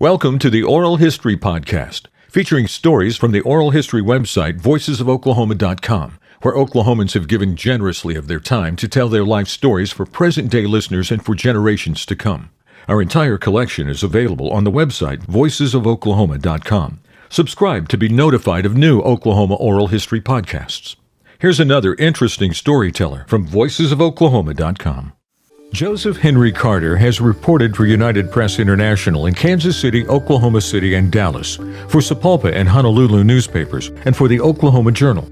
Welcome to the Oral History Podcast, featuring stories from the oral history website voicesofoklahoma.com, where Oklahomans have given generously of their time to tell their life stories for present-day listeners and for generations to come. Our entire collection is available on the website voicesofoklahoma.com. Subscribe to be notified of new Oklahoma oral history podcasts. Here's another interesting storyteller from voicesofoklahoma.com. Joseph Henry Carter has reported for United Press International in Kansas City, Oklahoma City, and Dallas, for Sapulpa and Honolulu newspapers, and for the Oklahoma Journal.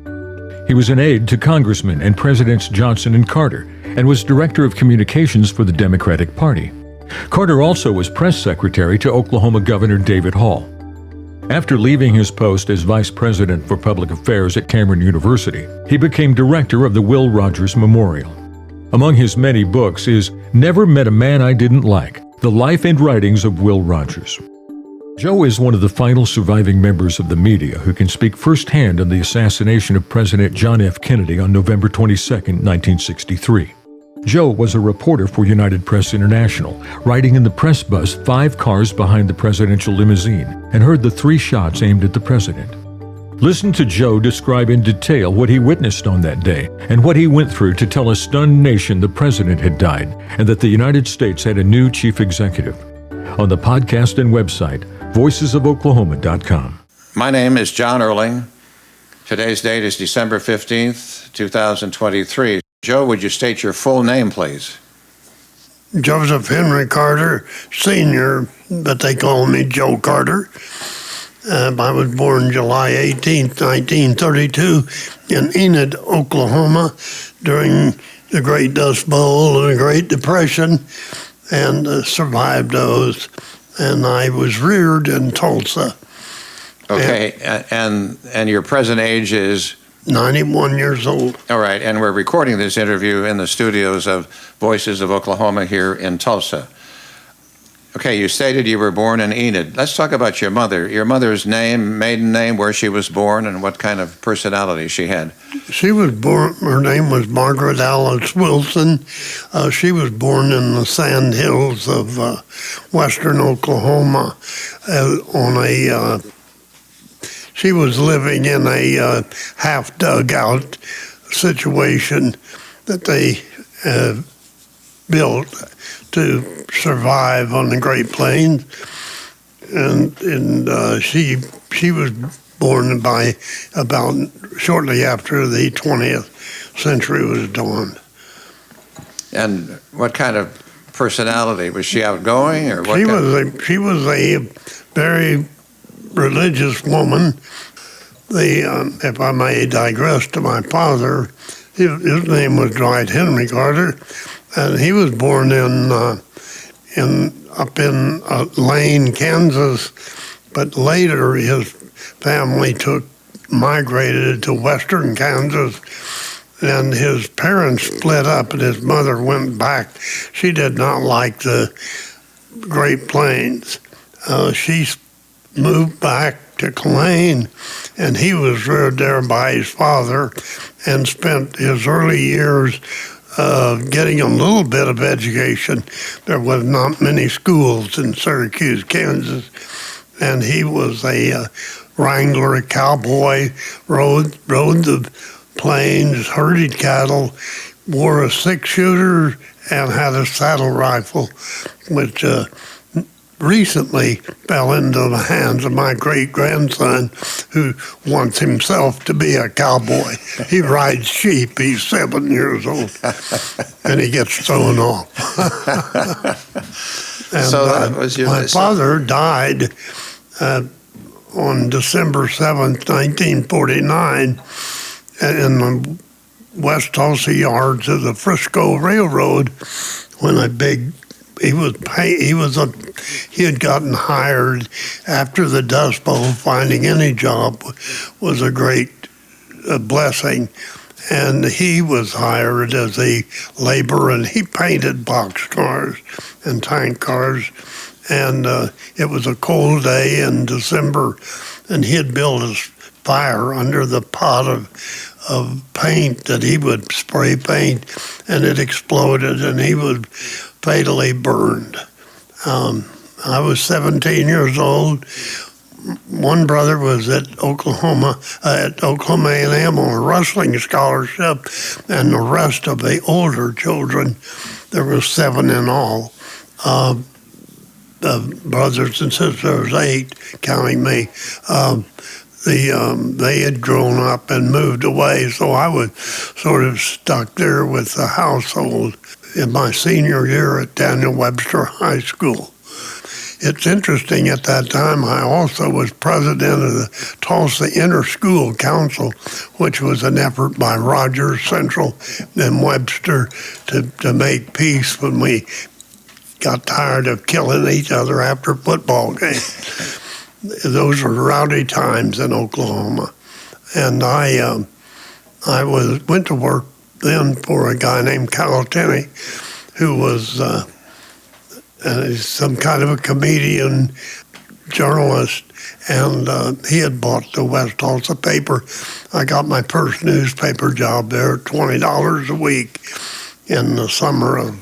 He was an aide to Congressmen and Presidents Johnson and Carter, and was Director of Communications for the Democratic Party. Carter also was press secretary to Oklahoma Governor David Hall. After leaving his post as Vice President for Public Affairs at Cameron University, he became director of the Will Rogers Memorial. Among his many books is Never Met a Man I Didn't Like, The Life and Writings of Will Rogers. Joe is one of the final surviving members of the media who can speak firsthand on the assassination of President John F. Kennedy on November 22, 1963. Joe was a reporter for United Press International, riding in the press bus 5 cars behind the presidential limousine, and heard the 3 shots aimed at the president. Listen to Joe describe in detail what he witnessed on that day and what he went through to tell a stunned nation the president had died and that the United States had a new chief executive. On the podcast and website, voicesofoklahoma.com. My name is John Erling. Today's date is December 15th, 2023. Joe, would you state your full name, please? Joseph Henry Carter, Sr., but they call me Joe Carter. I was born July 18, 1932, in Enid, Oklahoma, during the Great Dust Bowl and the Great Depression, and survived those. And I was reared in Tulsa. Okay, and your present age is? 91 years old. All right, and we're recording this interview in the studios of Voices of Oklahoma here in Tulsa. Okay, you stated you were born in Enid. Let's talk about your mother. Your mother's name, maiden name, where she was born, and what kind of personality she had. She was born, her name was Margaret Alice Wilson. She was born in the sand hills of western Oklahoma she was living in a half dugout situation that they built to survive on the Great Plains, and she was born by about shortly after the 20th century was dawned. And what kind of personality was she? Outgoing or what? She was a very religious woman. If I may digress to my father, his name was Dwight Henry Carter. And he was born up in Lane, Kansas, but later his family migrated to western Kansas, and his parents split up, and his mother went back. She did not like the Great Plains. She moved back to Lane, and he was reared there by his father, and spent his early years getting a little bit of education. There was not many schools in Syracuse, Kansas, and he was a wrangler, a cowboy, rode the plains, herded cattle, wore a 6-shooter, and had a saddle rifle, which recently fell into the hands of my great-grandson, who wants himself to be a cowboy. He rides sheep. He's 7 years old, and he gets thrown off. And so that was my father died on December 7th, 1949, in the West Tulsa yards of the Frisco Railroad, when he had gotten hired after the Dust Bowl. Finding any job was a great blessing, and he was hired as a laborer, and he painted boxcars and tank cars, and it was a cold day in December, and he had built a fire under the pot of paint that he would spray paint, and it exploded, and he was fatally burned. I was 17 years old. One brother was at Oklahoma A&M on a wrestling scholarship, and the rest of the older children, there were 7 in all, brothers and sisters, 8, counting me. They had grown up and moved away, so I was sort of stuck there with the household in my senior year at Daniel Webster High School. It's interesting, at that time, I also was president of the Tulsa Inter-School Council, which was an effort by Rogers Central and Webster to make peace when we got tired of killing each other after football games. Those were rowdy times in Oklahoma. And I went to work then for a guy named Cal Tenney, who was some kind of a comedian, journalist, and he had bought the West Tulsa paper. I got my first newspaper job there, $20 a week, in the summer of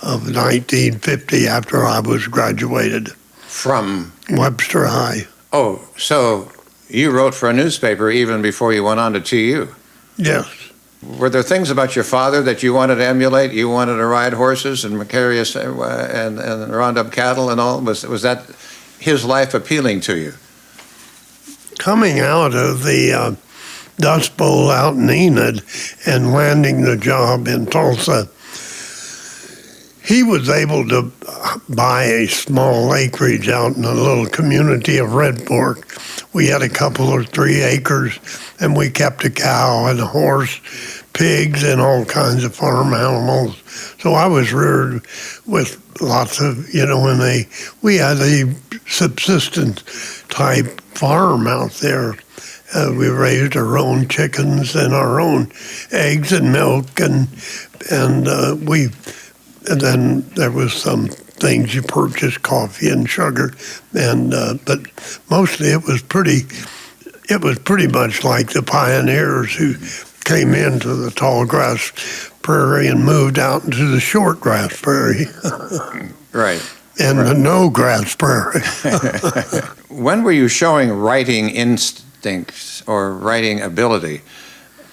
1950 after I was graduated. From? Webster High. Oh, so you wrote for a newspaper even before you went on to TU? Yes. Were there things about your father that you wanted to emulate? You wanted to ride horses and and round up cattle and all? Was that his life appealing to you? Coming out of the Dust Bowl out in Enid and landing the job in Tulsa, he was able to buy a small acreage out in a little community of Red Fork. We had a couple or 3 acres, and we kept a cow and a horse, pigs, and all kinds of farm animals. So I was reared with lots of, and we had a subsistence type farm out there. We raised our own chickens and our own eggs and milk, and then there was some things you purchased, coffee and sugar, but mostly it was pretty much like the pioneers who came into the tall grass prairie and moved out into the short grass prairie. Right. And the no grass prairie. When were you showing writing instincts or writing ability?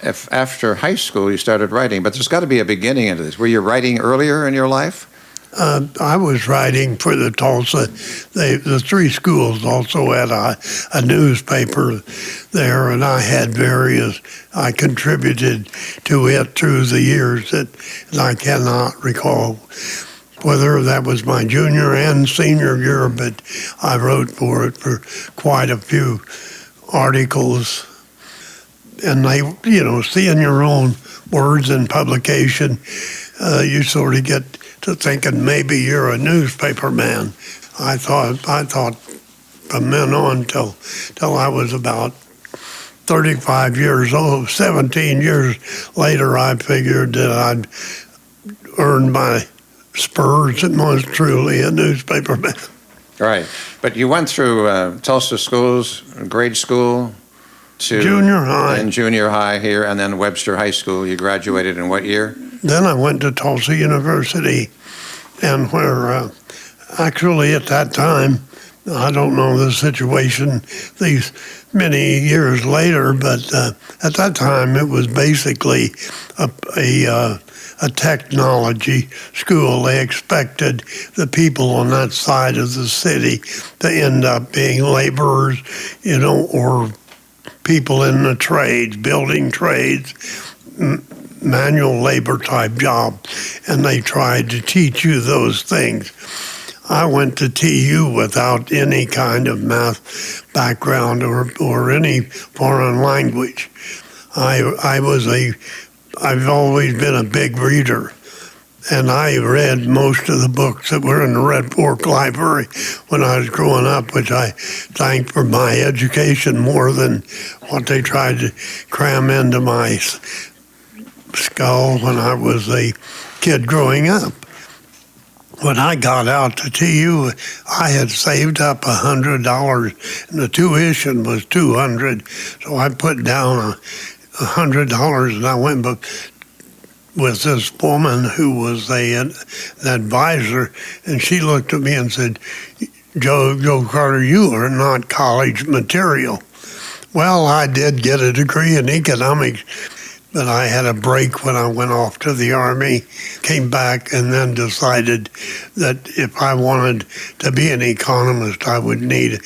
If after high school you started writing, but there's got to be a beginning into this. Were you writing earlier in your life? I was writing for the Tulsa. The 3 schools also had a newspaper there, and I contributed to it through the years that I cannot recall whether that was my junior and senior year, but I wrote for it for quite a few articles. And seeing your own words in publication, you sort of get to thinking maybe you're a newspaper man. I thought from then on till I was about 35 years old, 17 years later, I figured that I'd earned my spurs and was truly a newspaper man. Right. But you went through Tulsa schools, grade school, to junior high. And junior high here, and then Webster High School. You graduated in what year? Then I went to Tulsa University, and where actually at that time, I don't know the situation these many years later, but at that time it was basically a technology school. They expected the people on that side of the city to end up being laborers, or people in the trades, building trades, manual labor type job, and they tried to teach you those things. I went to TU without any kind of math background or any foreign language. I've always been a big reader, and I read most of the books that were in the Red Fork Library when I was growing up, which I thank for my education more than what they tried to cram into my skull when I was a kid growing up. When I got out to TU, I had saved up $100, and the tuition was $200, so I put down $100, and I went with this woman who was an advisor, and she looked at me and said, Joe Carter, you are not college material. Well, I did get a degree in economics, but I had a break when I went off to the Army, came back, and then decided that if I wanted to be an economist, I would need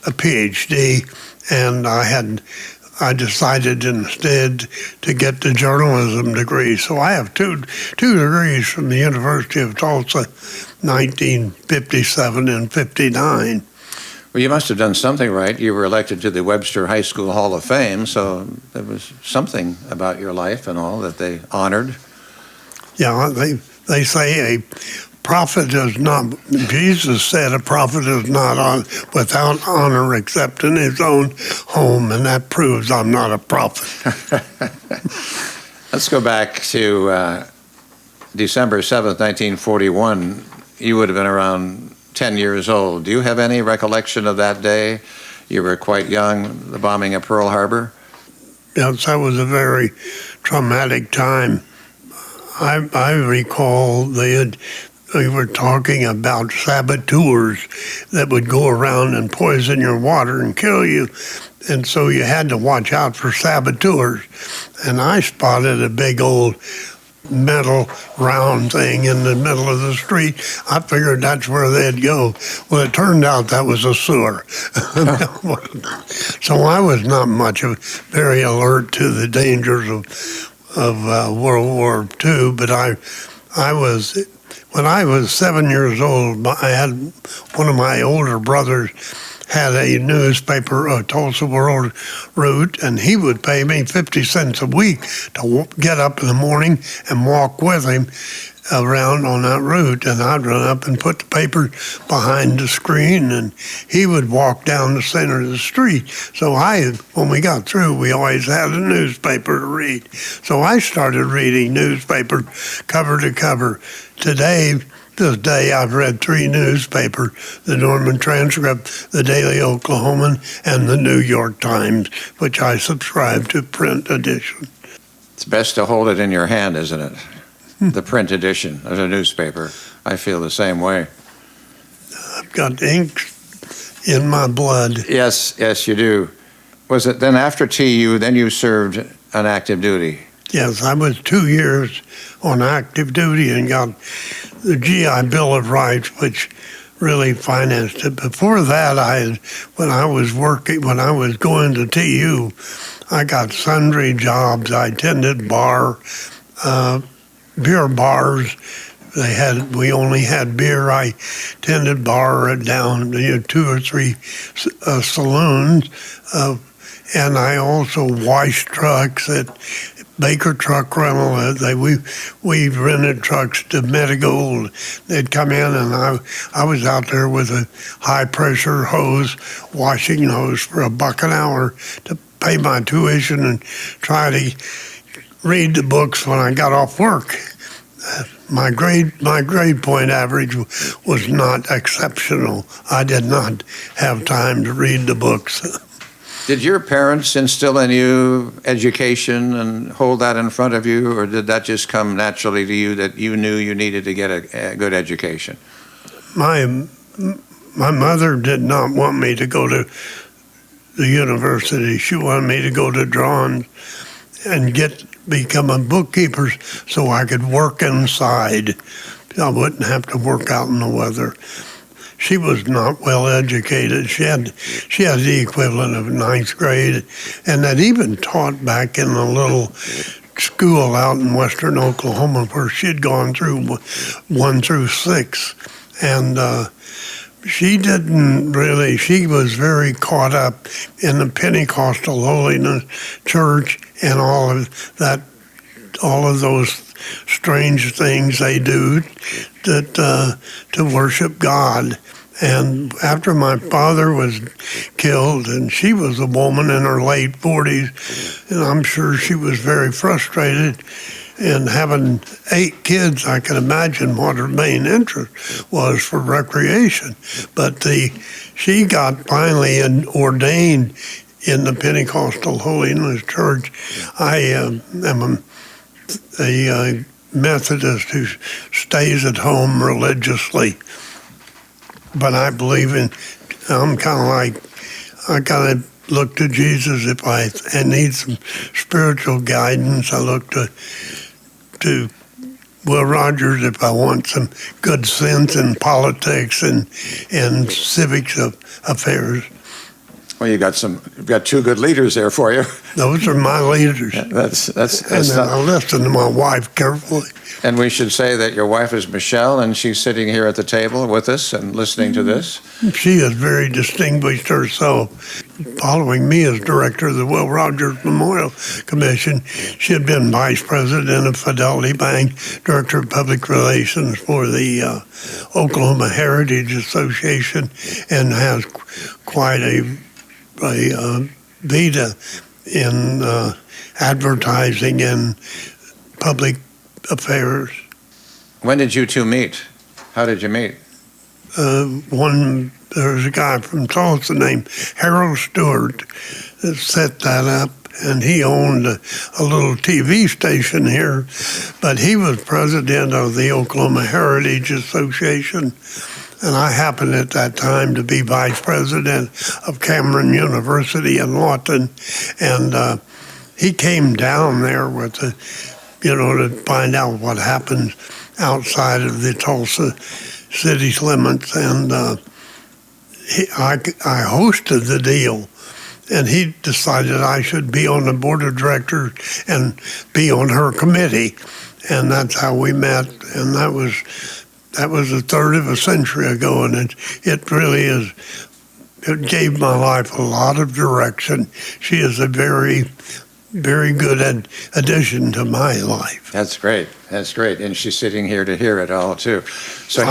a PhD, and I decided instead to get the journalism degree. So I have two degrees from the University of Tulsa, 1957 and 59. Well, you must have done something right. You were elected to the Webster High School Hall of Fame, so there was something about your life and all that they honored. Yeah, they say a prophet is not, Jesus said a prophet is not without honor except in his own home, and that proves I'm not a prophet. Let's go back to December 7th, 1941. You would have been around 10 years old. Do you have any recollection of that day? You were quite young, the bombing of Pearl Harbor. Yes, that was a very traumatic time. I recall we were talking about saboteurs that would go around and poison your water and kill you. And so you had to watch out for saboteurs. And I spotted a big old metal round thing in the middle of the street. I figured that's where they'd go. Well, it turned out that was a sewer. So I was not very alert to the dangers of World War II, but when I was 7 years old, I had one of my older brothers had a newspaper, a Tulsa World Route, and he would pay me 50 cents a week to get up in the morning and walk with him around on that route. And I'd run up and put the paper behind the screen, and he would walk down the center of the street. So when we got through, we always had a newspaper to read. So I started reading newspaper cover to cover. This day, I've read 3 newspapers, the Norman Transcript, the Daily Oklahoman, and the New York Times, which I subscribe to print edition. It's best to hold it in your hand, isn't it? The print edition of a newspaper. I feel the same way. I've got ink in my blood. Yes, you do. Was it then after TU, then you served on active duty? Yes, I was 2 years on active duty and got the GI Bill of Rights, which really financed it. Before that, when I was going to TU, I got sundry jobs. I attended beer bars. We only had beer. I attended bar down 2 or 3 saloons, and I also washed trucks at Baker Truck Rental. We rented trucks to Medigold. They'd come in, and I was out there with a high pressure hose, washing those for $1 an hour to pay my tuition and try to read the books when I got off work. My grade point average was not exceptional. I did not have time to read the books. Did your parents instill in you education and hold that in front of you, or did that just come naturally to you that you knew you needed to get a good education? My mother did not want me to go to the university. She wanted me to go to Drawn and become a bookkeeper so I could work inside. I wouldn't have to work out in the weather. She was not well educated. She had the equivalent of 9th grade, and had even taught back in a little school out in western Oklahoma where she'd gone through 1 through 6. And she was very caught up in the Pentecostal Holiness Church and all of those strange things they do to worship God. And after my father was killed, and she was a woman in her late 40s, and I'm sure she was very frustrated. And having 8 kids, I can imagine what her main interest was for recreation. But she got finally ordained in the Pentecostal Holiness Church. I am a Methodist who stays at home religiously. but I believe in. I'm kind of like I kind of look to Jesus if I need some spiritual guidance. I look to Will Rogers if I want some good sense in politics and civics affairs. Well, you've got two good leaders there for you. Those are my leaders. That's I listen to my wife carefully. And we should say that your wife is Michelle, and she's sitting here at the table with us and listening to this. She has very distinguished herself, following me as director of the Will Rogers Memorial Commission. She had been vice president of Fidelity Bank, director of public relations for the Oklahoma Heritage Association, and has quite a vita in advertising and public affairs. When did you two meet? How did you meet? There's a guy from Tulsa named Harold Stewart that set that up, and he owned a little TV station here, but he was president of the Oklahoma Heritage Association, and I happened at that time to be vice president of Cameron University in Lawton, and he came down there with to find out what happens outside of the Tulsa city's limits, and I hosted the deal, and he decided I should be on the board of directors and be on her committee, and that's how we met, and that was a third of a century ago, and it really is. It gave my life a lot of direction. She is a very, very good addition to my life. That's great. That's great. And she's sitting here to hear it all, too. So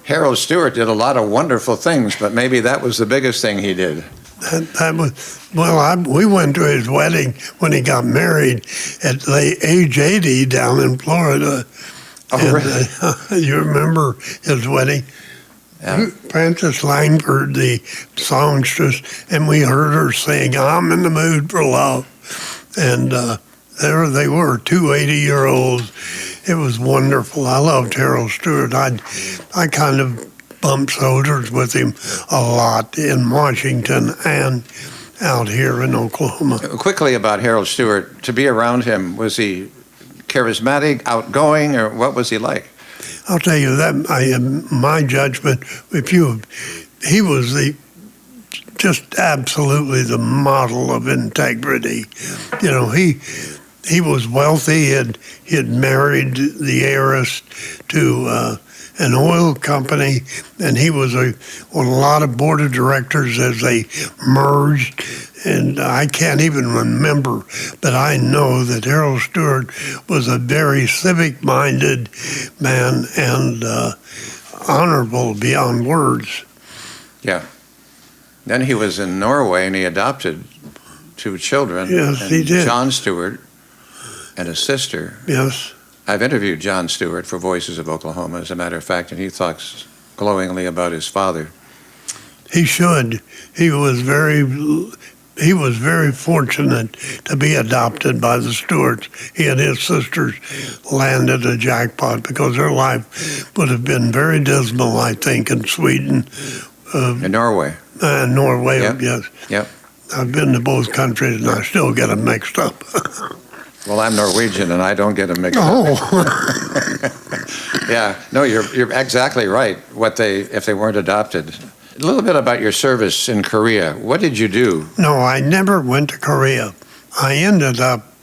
Harold Stewart did a lot of wonderful things, but maybe that was the biggest thing he did. We went to his wedding when he got married at age 80 down in Florida. Oh, really? You remember his wedding? Yeah. Frances Langford, the songstress, and we heard her sing, "I'm in the mood for love." And there they were, two 80-year-olds. It was wonderful. I loved Harold Stewart. I kind of bumped shoulders with him a lot in Washington and out here in Oklahoma. Quickly about Harold Stewart, to be around him, was he charismatic, outgoing, or what was he like? I'll tell you that my judgment, he was just absolutely the model of integrity. He was wealthy. He had married the heiress to an oil company, and he was on a lot of board of directors as they merged. And I can't even remember, but I know that Harold Stewart was a very civic-minded man and honorable beyond words. Yeah. Then he was in Norway, and he adopted two children. Yes, he did. John Stewart and a sister. Yes. I've interviewed John Stewart for Voices of Oklahoma, as a matter of fact, and he talks glowingly about his father. He should. He was very fortunate to be adopted by the Stewarts. He and his sisters landed a jackpot because their life would have been very dismal, I think, in Sweden. In Norway. Norway, Yep. Yes. Yep. I've been to both countries, and I still get them mixed up. Well, I'm Norwegian, and I don't get them mixed up. Yeah. No, you're exactly right. If they weren't adopted. A little bit about your service in Korea. What did you do? No, I never went to Korea. I ended up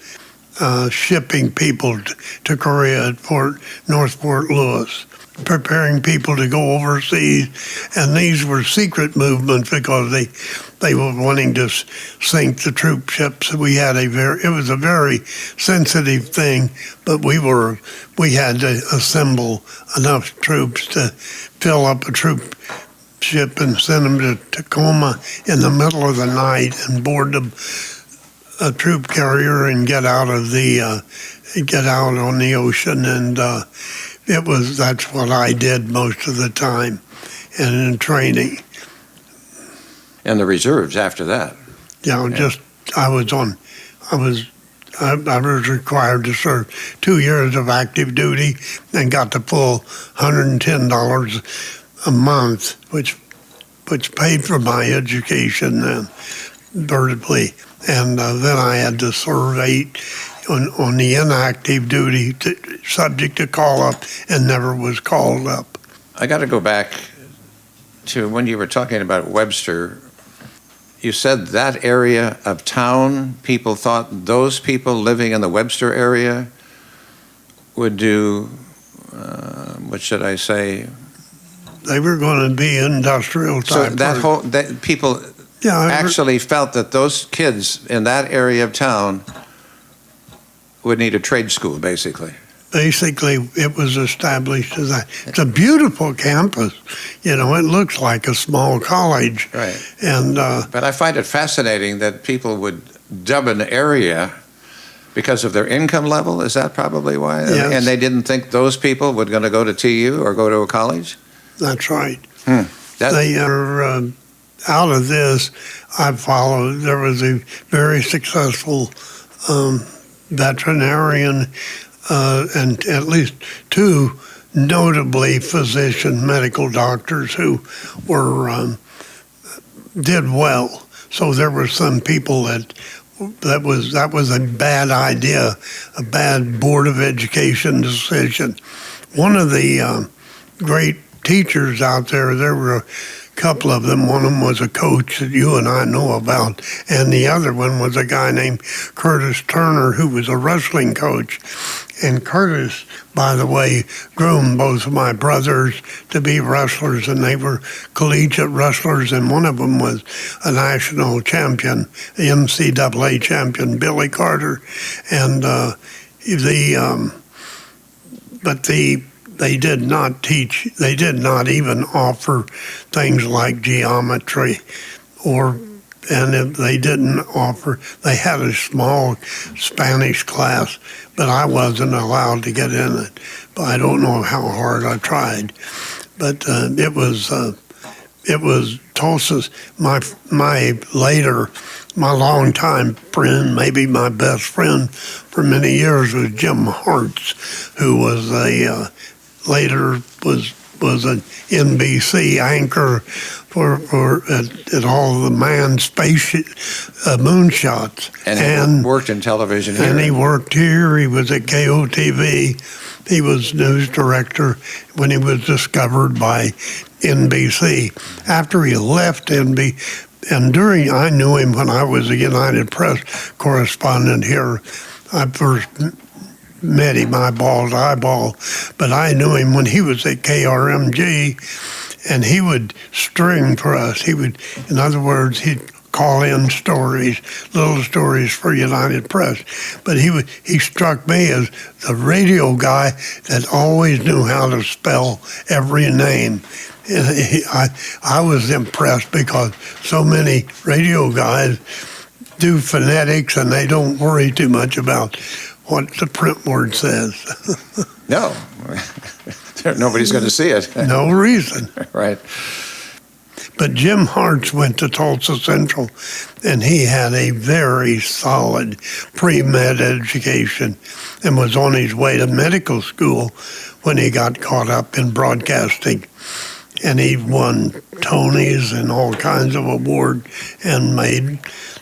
shipping people to Korea at North Fort Lewis, preparing people to go overseas, and these were secret movements because they were wanting to sink the troop ships. It was a very sensitive thing, but we had to assemble enough troops to fill up a troop ship and send them to Tacoma in the middle of the night and board a troop carrier and get out on the ocean, and that's what I did most of the time, and in training. And the reserves after that. Yeah, I was required to serve 2 years of active duty and got the full $110 a month, which which paid for my education then, vertically. And then I had to serve 8 on the inactive duty, subject to call up, and never was called up. I got to go back to when you were talking about Webster. You said that area of town, people thought those people living in the Webster area would do, what should I say? They were going to be industrial type. So that people actually felt that those kids in that area of town would need a trade school, basically. Basically, it was established as that. It's a beautiful campus. It looks like a small college. Right. And but I find it fascinating that people would dub an area because of their income level. Is that probably why? Yes. And they didn't think those people were going to go to TU or go to a college? That's right. They are out of this. I followed. There was a very successful veterinarian and at least 2 notably physician medical doctors who were did well. So there were some people that was a bad idea, a bad Board of Education decision. One of the great teachers out there were a couple of them. One of them was a coach that you and I know about, and the other one was a guy named Curtis Turner, who was a wrestling coach. And Curtis, by the way, groomed both of my brothers to be wrestlers, and they were collegiate wrestlers, and one of them was a national champion, the NCAA champion, Billy Carter. And they did not teach, they did not even offer things like geometry and they didn't offer, they had a small Spanish class, but I wasn't allowed to get in it. But I don't know how hard I tried. But it was Tulsa's, my longtime friend, maybe my best friend for many years was Jim Hartz, who was later was an NBC anchor at all the manned space moonshots. And he worked in television here. And he worked here. He was at KOTV. He was news director when he was discovered by NBC. After he left NBC, and I knew him when I was a United Press correspondent here. I first met him eyeball to eyeball, but I knew him when he was at KRMG, and he would string for us. He would, in other words, he'd call in stories, little stories for United Press. But he struck me as the radio guy that always knew how to spell every name. And I was impressed because so many radio guys do phonetics and they don't worry too much about what the print word says. No, nobody's going to see it. No reason. Right. But Jim Hartz went to Tulsa Central, and he had a very solid pre-med education and was on his way to medical school when he got caught up in broadcasting. And he won Tonys and all kinds of awards and made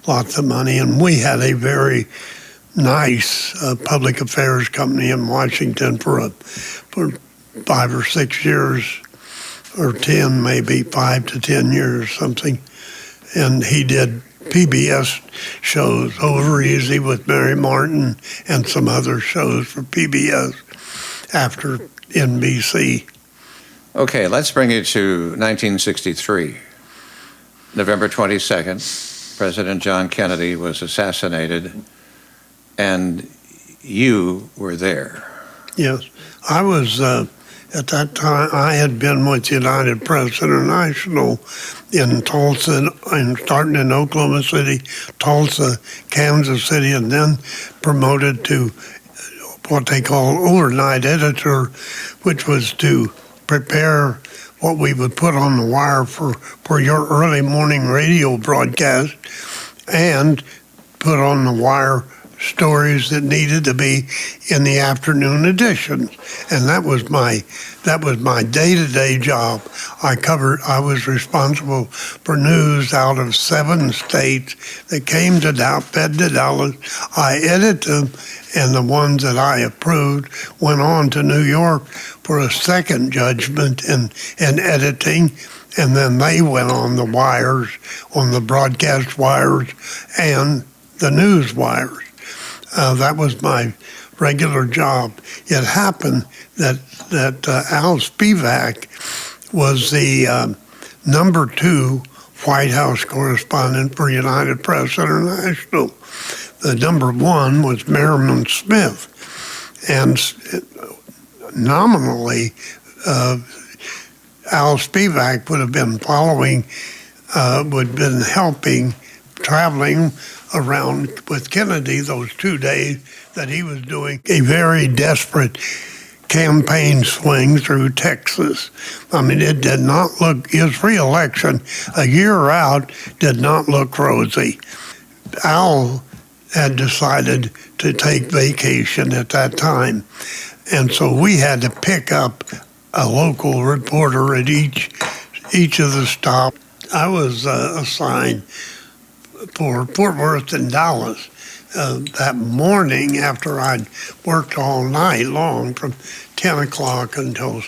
lots of money. And we had a very nice public affairs company in Washington for 5 or 6 years, or 10, maybe 5 to 10 years, something. And he did PBS shows, Over Easy with Mary Martin, and some other shows for PBS after NBC. Okay, let's bring you to 1963. November 22nd, President John Kennedy was assassinated, and you were there. Yes, I was, at that time, I had been with United Press International in Tulsa, and starting in Oklahoma City, Tulsa, Kansas City, and then promoted to what they call overnight editor, which was to prepare what we would put on the wire for your early morning radio broadcast, and put on the wire stories that needed to be in the afternoon editions, and that was my day-to-day job. I was responsible for news out of 7 states that came to fed to Dallas. I edited them, and the ones that I approved went on to New York for a second judgment in editing, and then they went on the wires, on the broadcast wires and the news wires. That was my regular job. It happened that Al Spivak was the number 2 White House correspondent for United Press International. The number 1 was Merriman Smith, and nominally Al Spivak would have been helping, traveling around with Kennedy those 2 days that he was doing a very desperate campaign swing through Texas. I mean, it did not look, his re-election a year out did not look rosy. Al had decided to take vacation at that time, and so we had to pick up a local reporter at each of the stops. I was assigned for Fort Worth and Dallas. That morning, after I'd worked all night long from 10 o'clock until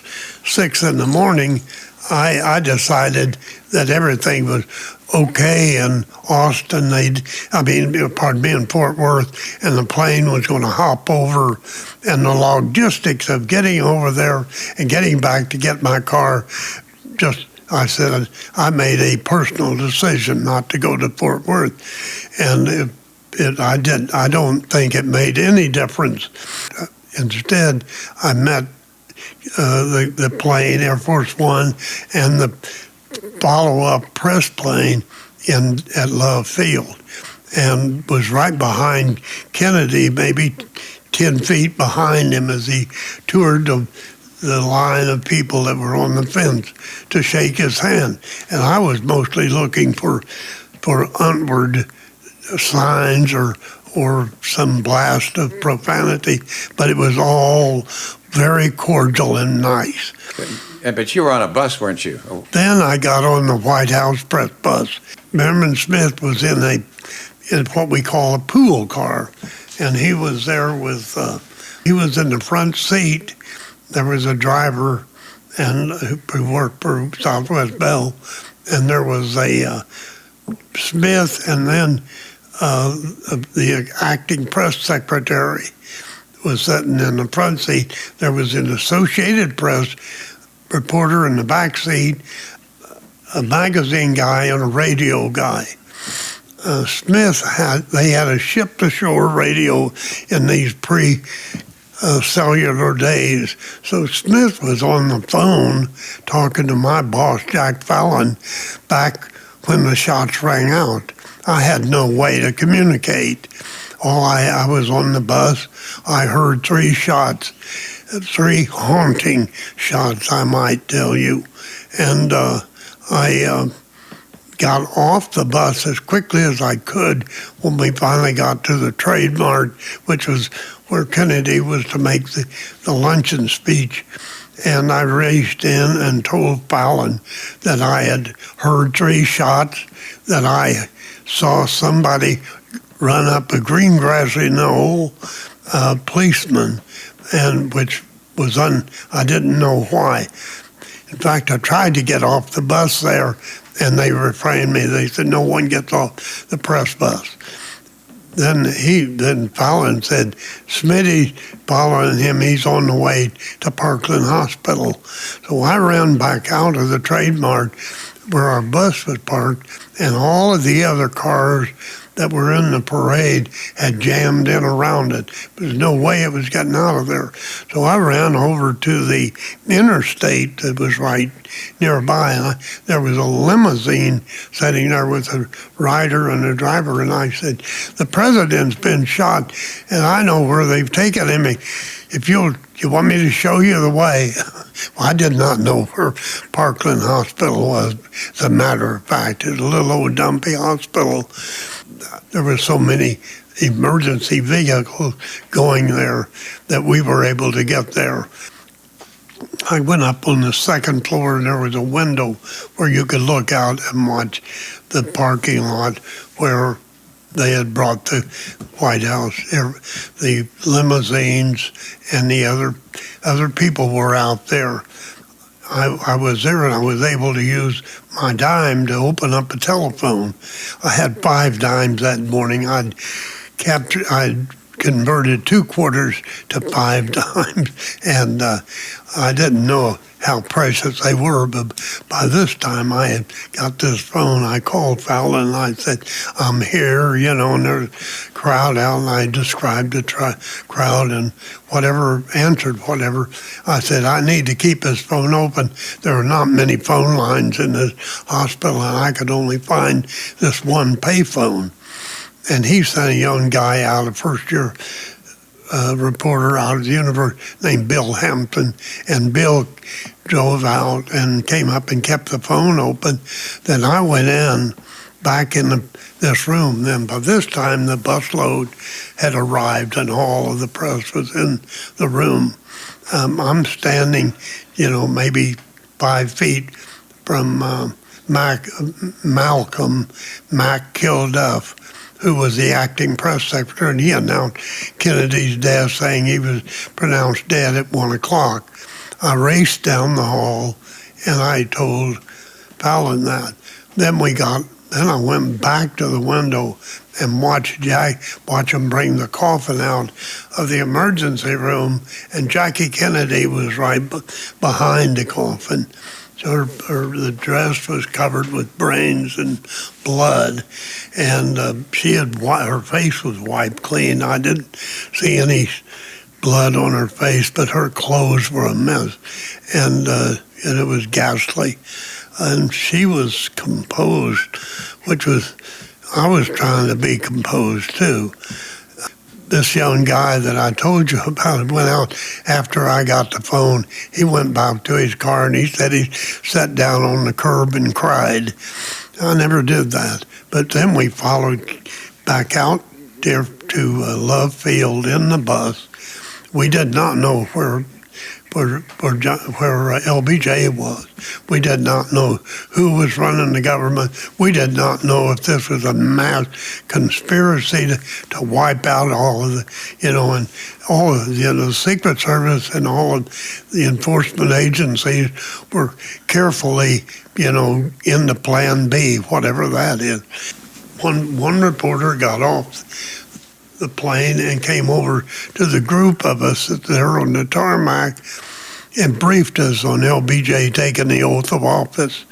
6 in the morning, I decided that everything was okay in Austin. In Fort Worth, and the plane was going to hop over, and the logistics of getting over there and getting back to get my car, I said I made a personal decision not to go to Fort Worth, and I don't think it made any difference. Instead, I met the plane, Air Force One, and the follow-up press plane at Love Field, and was right behind Kennedy, maybe 10 feet behind him as he toured the line of people that were on the fence to shake his hand. And I was mostly looking for onward signs or some blast of profanity, but it was all very cordial and nice. But you were on a bus, weren't you? Then I got on the White House press bus. Merriman Smith was in what we call a pool car, and he was there he was in the front seat. There was a driver who worked for Southwest Bell, and there was a Smith, and then the acting press secretary was sitting in the front seat. There was an Associated Press reporter in the back seat, a magazine guy, and a radio guy. Smith had a ship-to-shore radio in these cellular days. So Smith was on the phone talking to my boss, Jack Fallon, back when the shots rang out. I had no way to communicate. I was on the bus. I heard 3 shots, 3 haunting shots, I might tell you. And I got off the bus as quickly as I could when we finally got to the Trade Mart, which was where Kennedy was to make the luncheon speech. And I raced in and told Fallon that I had heard 3 shots, that I saw somebody run up a green grassy knoll, policeman, and which was I didn't know why. In fact, I tried to get off the bus there, and they refrained me. They said, no one gets off the press bus. Then Fallon said, Smitty's following him. He's on the way to Parkland Hospital. So I ran back out of the Trade Mart where our bus was parked, and all of the other cars that were in the parade had jammed in around it. There's no way it was getting out of there. So I ran over to the interstate that was right nearby, and there was a limousine sitting there with a rider and a driver, and I said, the president's been shot, and I know where they've taken him. If you want me to show you the way? Well, I did not know where Parkland Hospital was, as a matter of fact. It was a little old dumpy hospital. There were so many emergency vehicles going there that we were able to get there. I went up on the second floor, and there was a window where you could look out and watch the parking lot where they had brought the White House. The limousines and the other people were out there. I was there, and I was able to use my dime to open up a telephone. I had 5 dimes that morning. I'd converted 2 quarters to 5 dimes, and I didn't know how precious they were, but by this time I had got this phone. I called Fallon and I said, I'm here, and there's a crowd out, and I described the crowd, and whatever answered whatever. I said, I need to keep this phone open. There are not many phone lines in this hospital, and I could only find this one payphone. And he sent a young guy out, a first-year reporter out of the university named Bill Hampton, and Bill drove out and came up and kept the phone open. Then I went in back in this room. Then by this time, the busload had arrived, and all of the press was in the room. I'm standing, maybe 5 feet from Malcolm McKilduff, who was the acting press secretary, and he announced Kennedy's death, saying he was pronounced dead at 1 o'clock. I raced down the hall, and I told Fallon that. Then I went back to the window and watched him bring the coffin out of the emergency room, and Jackie Kennedy was right behind the coffin. So the dress was covered with brains and blood, and her face was wiped clean. I didn't see any blood on her face, but her clothes were a mess, and it was ghastly. And she was composed, I was trying to be composed too. This young guy that I told you about went out after I got the phone. He went back to his car, and he said he sat down on the curb and cried. I never did that. But then we followed back out there to Love Field in the bus. We did not know where LBJ was. We did not know who was running the government. We did not know if this was a mass conspiracy to wipe out all of the, and all of the Secret Service and all of the enforcement agencies were carefully, into Plan B, whatever that is. One reporter got off the plane and came over to the group of us there on the tarmac and briefed us on LBJ taking the oath of office.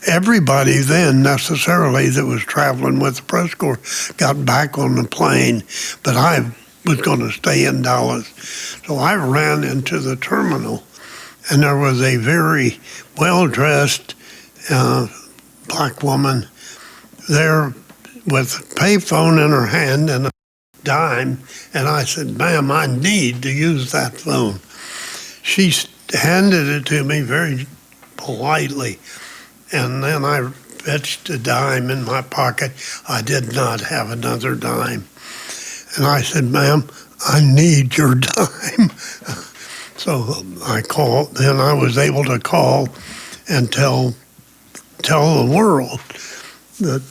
Everybody then necessarily that was traveling with the press corps got back on the plane, but I was going to stay in Dallas. So I ran into the terminal, and there was a very well-dressed black woman there with a payphone in her hand and a dime, and I said, ma'am, I need to use that phone. She handed it to me very politely, and then I fetched a dime in my pocket. I did not have another dime. And I said, ma'am, I need your dime. So I called, then I was able to call and tell the world that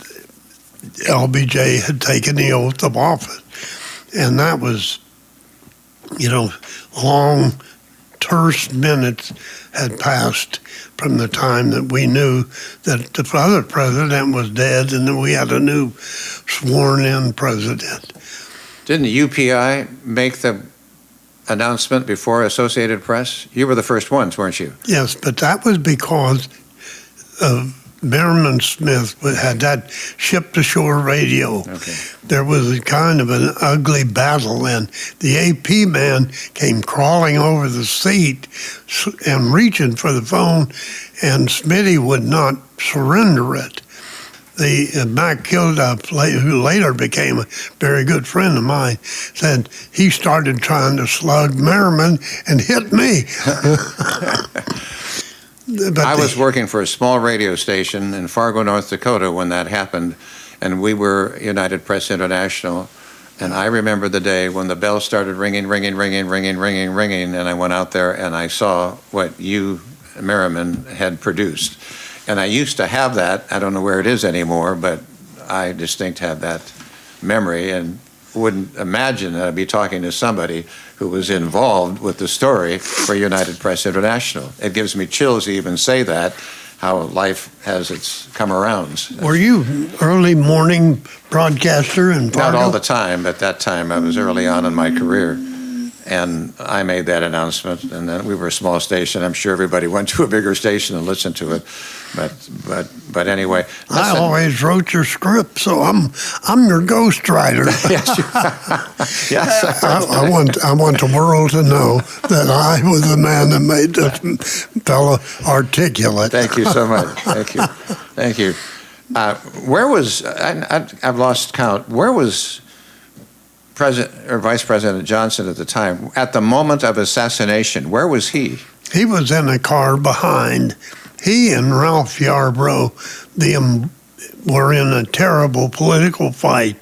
LBJ had taken the oath of office. And that was, long, terse minutes had passed from the time that we knew that the other president was dead and that we had a new sworn-in president. Didn't UPI make the announcement before Associated Press? You were the first ones, weren't you? Yes, but that was because Merriman Smith had that ship-to-shore radio. Okay. There was a kind of an ugly battle, and the AP man came crawling over the seat and reaching for the phone, and Smitty would not surrender it. The Mac Kilduff, who later became a very good friend of mine, said he started trying to slug Merriman and hit me. I was working for a small radio station in Fargo, North Dakota when that happened, and we were United Press International, And I remember the day when the bell started ringing, and I went out there and I saw what you, Merriman, had produced. And I used to have that. I don't know where it is anymore, but I distinct have that memory and wouldn't imagine that I'd be talking to somebody who was involved with the story for United Press International. It gives me chills to even say that, how life has its come-arounds. Were you early morning broadcaster in Fargo? Not all the time, but that time I was early on in my career. And I made that announcement, and then we were a small station. I'm sure everybody went to a bigger station and listened to it. But anyway. I always wrote your script, so I'm your ghostwriter. Yes. Yes. I want the world to know that I was the man that made this fellow articulate. Thank you so much. Thank you. Where was I've lost count. Where was President or Vice President Johnson at the time? At the moment of assassination, where was he? He was in a car behind. He and Ralph Yarbrough were in a terrible political fight.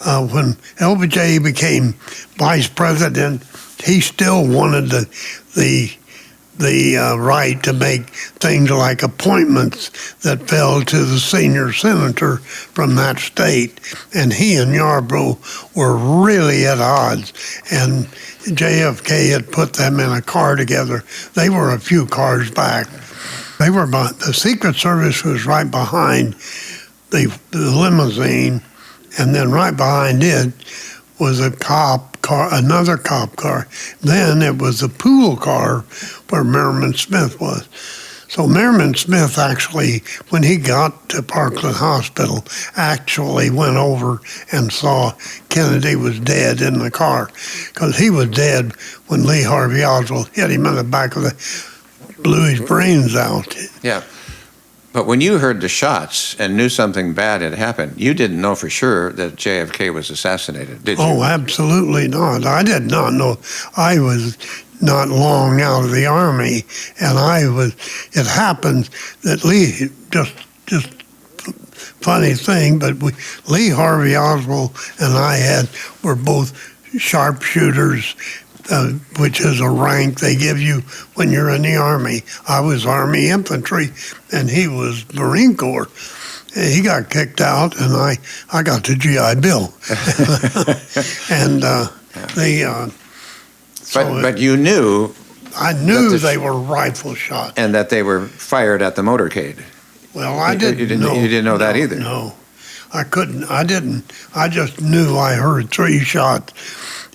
When LBJ became vice president, he still wanted the right to make things like appointments that fell to the senior senator from that state. And he and Yarbrough were really at odds. And JFK had put them in a car together. They were a few cars back. The Secret Service was right behind the limousine, and then right behind it was a cop car, another cop car. Then it was a pool car where Merriman Smith was. So Merriman Smith actually, when he got to Parkland Hospital, actually went over and saw Kennedy was dead in the car, because he was dead when Lee Harvey Oswald hit him in the back of the, blew his brains out. Yeah. But when you heard the shots and knew something bad had happened, you didn't know for sure that JFK was assassinated, did you? Oh, absolutely not. I did not know. I was not long out of the Army, and it happened that Lee, just funny thing, but Lee Harvey Oswald and I were both sharpshooters, which is a rank they give you when you're in the Army. I was Army infantry, and he was Marine Corps. He got kicked out, and I got the GI Bill. And but you knew. I knew they were rifle shots, and that they were fired at the motorcade. Well, I didn't know. You didn't know that either. No, I couldn't. I didn't. I just knew I heard 3 shots.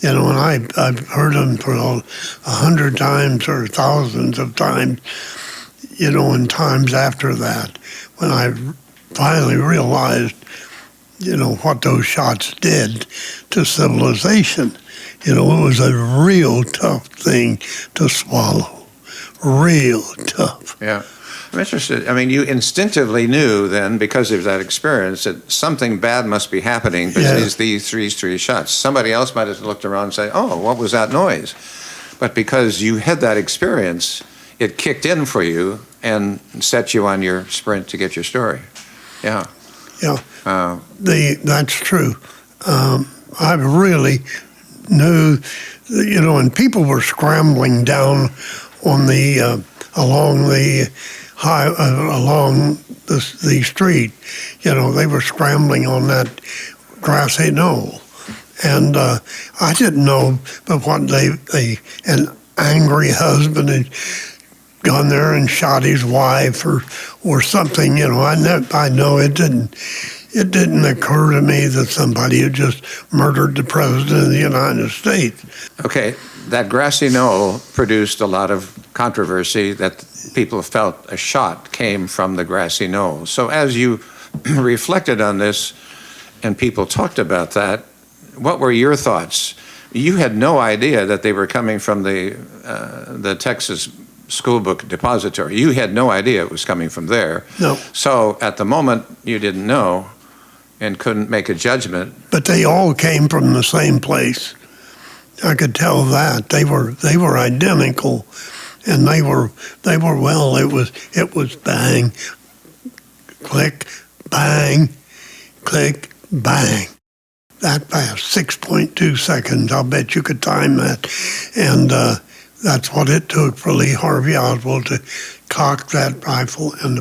You know, and I've heard them for 100 times or thousands of times, you know, and times after that, when I finally realized, you know, what those shots did to civilization. You know, it was a real tough thing to swallow, real tough. Yeah. I'm interested. I mean, you instinctively knew then, because of that experience, that something bad must be happening because these three shots. Somebody else might have looked around and say, oh, what was that noise? But because you had that experience, it kicked in for you and set you on your sprint to get your story. Yeah. Yeah. That's true. I really knew, you know, and people were scrambling down on along the street. You know, they were scrambling on that grassy knoll. And I didn't know, but what an angry husband had gone there and shot his wife or something, you know. I know it didn't occur to me that somebody had just murdered the President of the United States. Okay, that grassy knoll produced a lot of controversy that people felt a shot came from the grassy knoll. So as you reflected on this and people talked about that, what were your thoughts? You had no idea that they were coming from the Texas School Book Depository. You had no idea it was coming from there. No. So at the moment, you didn't know and couldn't make a judgment. But they all came from the same place. I could tell that. They were identical, and they were well, it was bang, click, bang, click, bang. that fast, 6.2 seconds. I'll bet you could time that. And that's what it took for Lee Harvey Oswald to cock that rifle and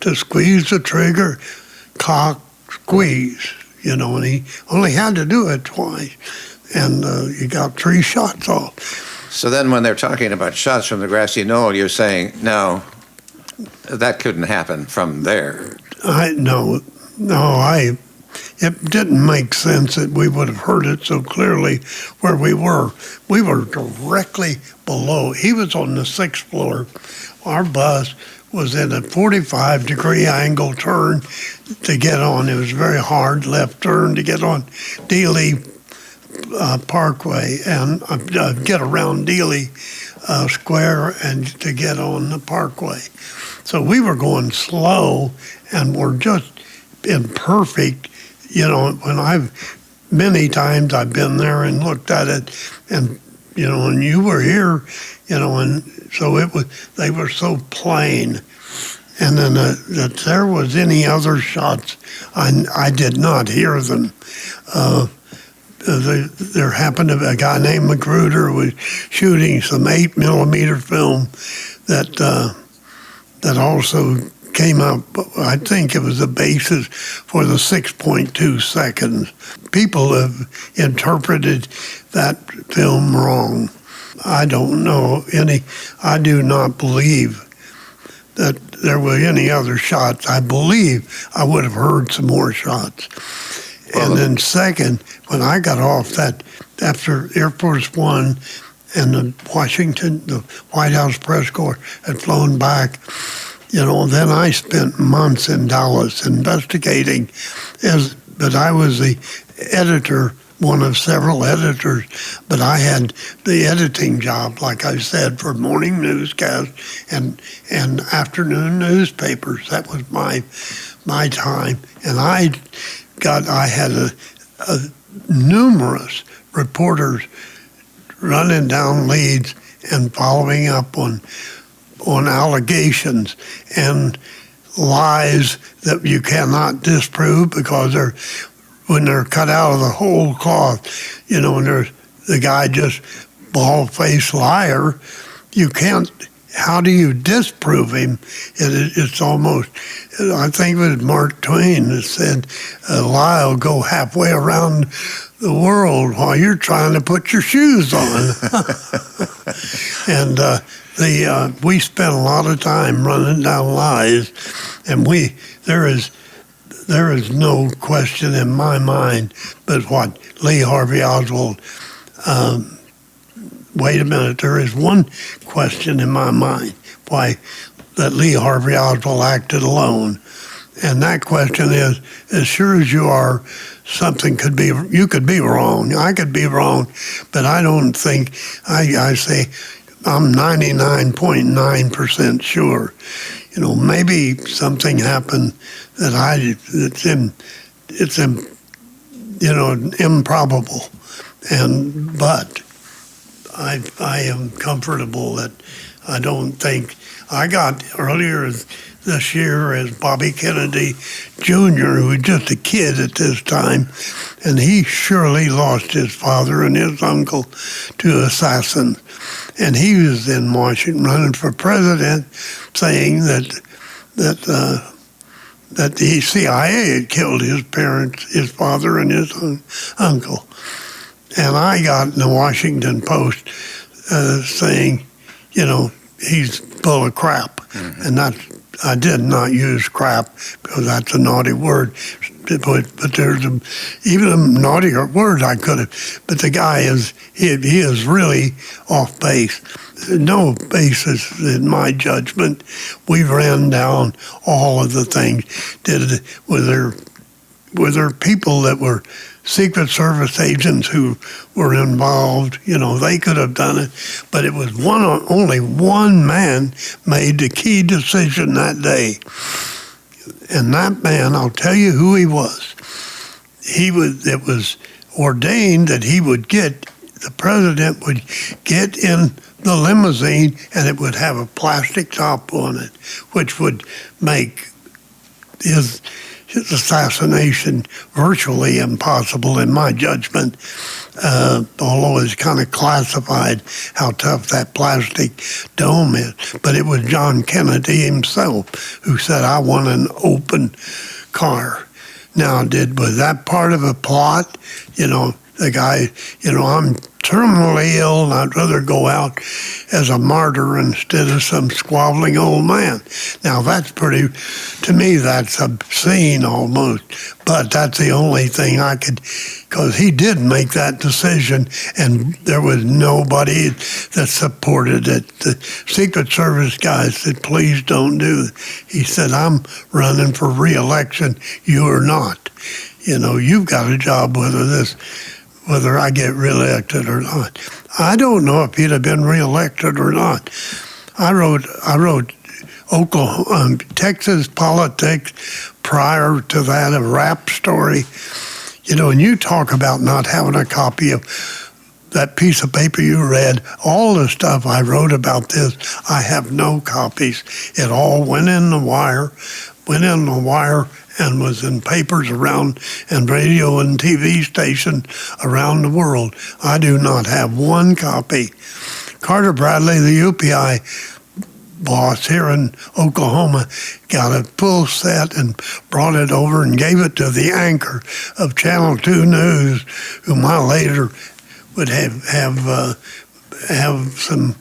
to squeeze the trigger, cock, squeeze, and he only had to do it twice. And he got 3 shots off. So then when they're talking about shots from the grassy knoll, you're saying, no, that couldn't happen from there. It didn't make sense that we would have heard it so clearly where we were. We were directly below. He was on the 6th floor. Our bus was in a 45-degree angle turn to get on. It was very hard left turn to get on Dealey Parkway and get around Dealey Square and to get on the Parkway. So we were going slow and we're just imperfect. Many times I've been there and looked at it, and and you were here, and so they were so plain. And then that there was any other shots, I did not hear them. There happened to be a guy named Magruder who was shooting some 8mm film that also came up. I think it was the basis for the 6.2 seconds. People have interpreted that film wrong. I don't know I do not believe that there were any other shots. I believe I would have heard some more shots. And then second, when I got off that, after Air Force One and the White House press corps had flown back, then I spent months in Dallas investigating. But I was the editor, one of several editors, but I had the editing job, like I said, for morning newscasts and afternoon newspapers. That was my time. And I had numerous reporters running down leads and following up on allegations and lies that you cannot disprove because when they're cut out of the whole cloth, and there's the guy just bald-faced liar, you can't. How do you disprove him? It's almost, I think it was Mark Twain that said, a lie will go halfway around the world while you're trying to put your shoes on. And we spent a lot of time running down lies, and there is no question in my mind but what Lee Harvey Oswald. Wait a minute, there is one question in my mind why that Lee Harvey Oswald acted alone. And that question is, as sure as you are, you could be wrong. I could be wrong, but I don't think, I say I'm 99.9% sure. Maybe something happened it's improbable. But I am comfortable that I don't think I got earlier this year as Bobby Kennedy Jr., who was just a kid at this time, and he surely lost his father and his uncle to assassins. And he was in Washington running for president, saying that the CIA had killed his parents, his father and his uncle. And I got in the Washington Post saying, he's full of crap. Mm-hmm. And I did not use crap because that's a naughty word. But there's even a naughtier word I could have. But the guy he is really off base. No basis in my judgment. We ran down all of the things. Were there people that were Secret Service agents who were involved? They could have done it, but it was only one man made the key decision that day, and that man, I'll tell you who he was. It was ordained that the president would get in the limousine, and it would have a plastic top on it, which would make his his assassination virtually impossible in my judgment, although it's kind of classified how tough that plastic dome is. But it was John Kennedy himself who said, I want an open car. Now, was that part of a plot? The guy, I'm terminally ill and I'd rather go out as a martyr instead of some squabbling old man. Now, to me, that's obscene almost, but that's the only thing I could, because he did make that decision and there was nobody that supported it. The Secret Service guys said, please don't do it. He said, I'm running for re-election, you are not. You've got a job whether I get reelected or not. I don't know if he'd have been reelected or not. I wrote Oklahoma, Texas politics prior to that, a rap story. And you talk about not having a copy of that piece of paper you read, all the stuff I wrote about this, I have no copies. It all went in the wire and was in papers around and radio and TV stations around the world. I do not have one copy. Carter Bradley, the UPI boss here in Oklahoma, got a full set and brought it over and gave it to the anchor of Channel 2 News, whom I later would have some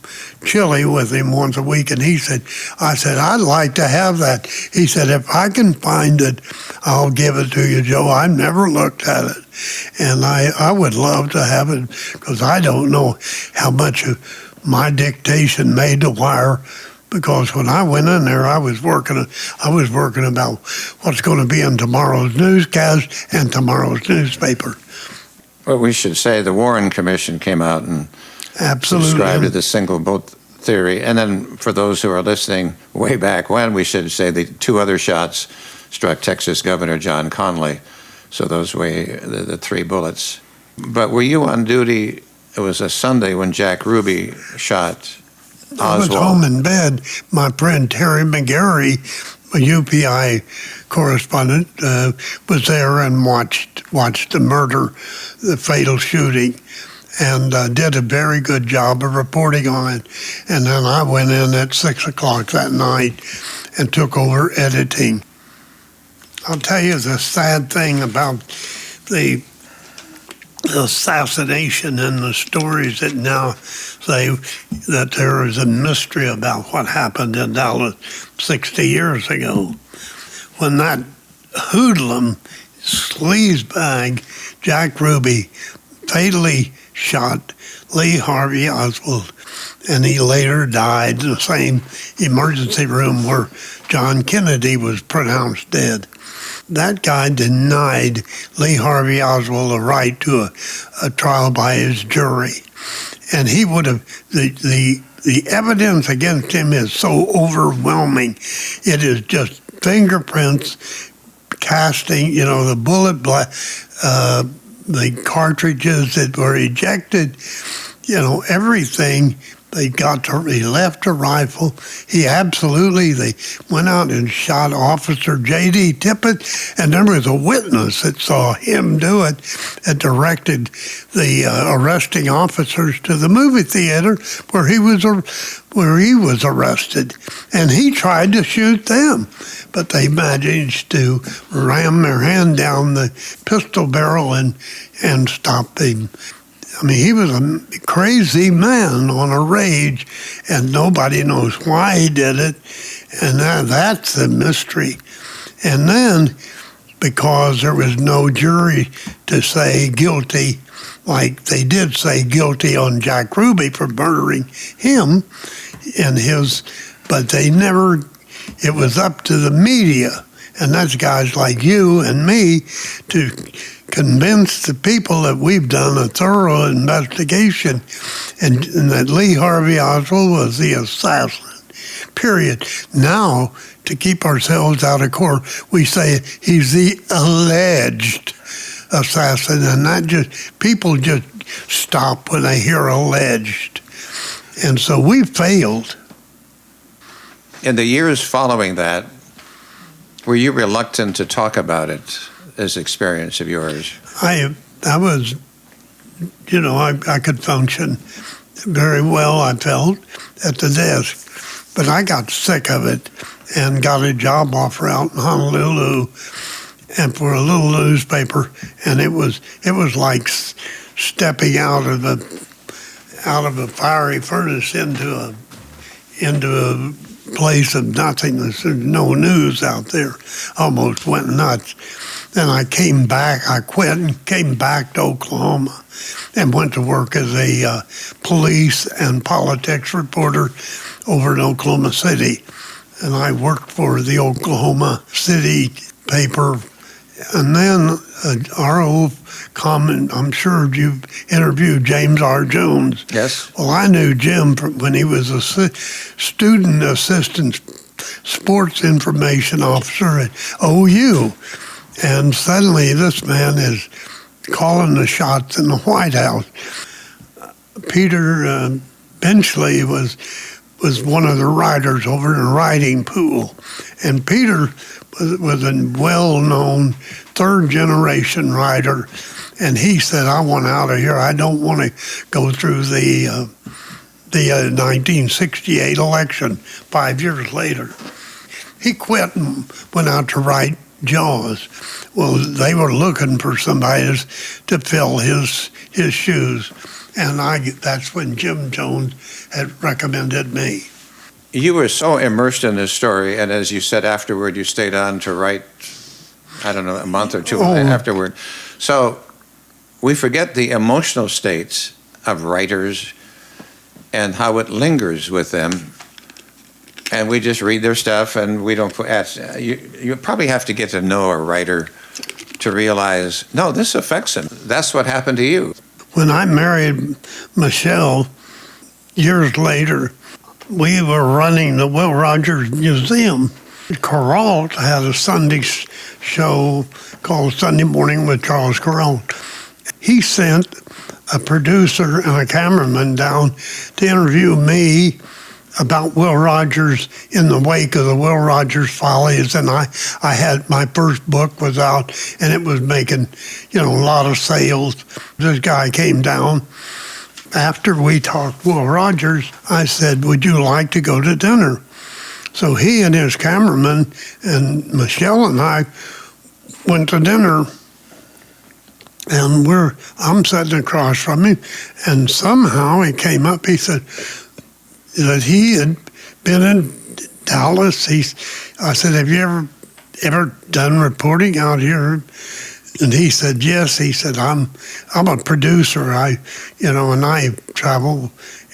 chili with him once a week, and I said, I'd like to have that. He said, if I can find it, I'll give it to you, Joe. I've never looked at it, and I would love to have it, because I don't know how much of my dictation made the wire, because when I went in there, I was working about what's going to be in tomorrow's newscast and tomorrow's newspaper. Well, we should say the Warren Commission came out and absolutely subscribed to the single boat theory. And then for those who are listening way back when, we should say the two other shots struck Texas Governor John Conley. So those were the three bullets. But were you on duty? It was a Sunday when Jack Ruby shot Oswald. I was home in bed. My friend Terry McGarry, a UPI correspondent, was there and watched the murder, the fatal shooting, and did a very good job of reporting on it. And then I went in at 6 o'clock that night and took over editing. I'll tell you the sad thing about the assassination and the stories that now say that there is a mystery about what happened in Dallas 60 years ago. When that hoodlum, sleazebag, Jack Ruby, fatally shot Lee Harvey Oswald, and he later died in the same emergency room where John Kennedy was pronounced dead. That guy denied Lee Harvey Oswald a right to a trial by his jury. And he would have, the evidence against him is so overwhelming. It is just fingerprints, casting, the bullet, the cartridges that were ejected, everything. He left a rifle. They went out and shot Officer J.D. Tippett, and there was a witness that saw him do it and directed the arresting officers to the movie theater where he was arrested. And he tried to shoot them, but they managed to ram their hand down the pistol barrel and stop him. I mean, he was a crazy man on a rage, and nobody knows why he did it, and that's the mystery. And then, because there was no jury to say guilty, like they did say guilty on Jack Ruby for murdering him, but they never, it was up to the media, and that's guys like you and me, to convince the people that we've done a thorough investigation and that Lee Harvey Oswald was the assassin, period. Now, to keep ourselves out of court, we say he's the alleged assassin, and people just stop when they hear alleged. And so we failed. In the years following that, Were you reluctant to talk about it, this experience of yours? I was, I could function very well, I felt, at the desk. But I got sick of it and got a job offer out in Honolulu and for a little newspaper, and it was like stepping out of a fiery furnace into a place of nothingness. There's no news out there. Almost went nuts. Then I came back. I quit and came back to Oklahoma and went to work as a police and politics reporter over in Oklahoma City. And I worked for the Oklahoma City paper. And then our old I'm sure you've interviewed James R. Jones. Yes. Well, I knew Jim when he was a student assistant sports information officer at OU. And suddenly this man is calling the shots in the White House. Peter Benchley was one of the writers over in the writing pool. And Peter was a well-known third-generation writer, and he said, I want out of here. I don't want to go through the 1968 election 5 years later. He quit and went out to write Jaws. Well, they were looking for somebody to fill his shoes, and that's when Jim Jones had recommended me. You were so immersed in this story, and as you said afterward, you stayed on to write, I don't know, a month or two afterward. So we forget the emotional states of writers and how it lingers with them, and we just read their stuff, and we don't ask. You probably have to get to know a writer to realize, no, this affects him. That's what happened to you. When I married Michelle, years later, we were running the Will Rogers Museum. Corralt had a Sunday show called Sunday Morning with Charles Corralt. He sent a producer and a cameraman down to interview me about Will Rogers in the wake of the Will Rogers Follies, and I had my first book was out, and it was making, a lot of sales. This guy came down. After we talked Will Rogers, I said, would you like to go to dinner? So he and his cameraman and Michelle and I went to dinner, and I'm sitting across from him, and somehow he came up, he said that he had been in Dallas. I said, have you ever done reporting out here? And he said, yes. He said, I'm a producer. And I travel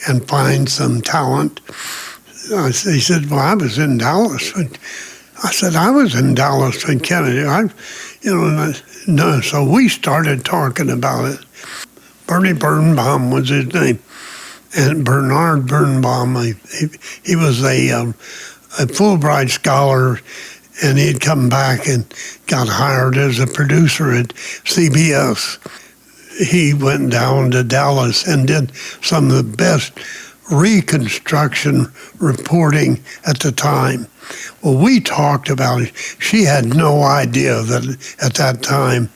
and find some talent. He said, well, I was in Dallas. I said, I was in Dallas with Kennedy. No. So we started talking about it. Bernie Birnbaum was his name. And Bernard Birnbaum, he was a Fulbright scholar, and he'd come back and got hired as a producer at CBS. He went down to Dallas and did some of the best reconstruction reporting at the time. Well, we talked about it. She had no idea that at that time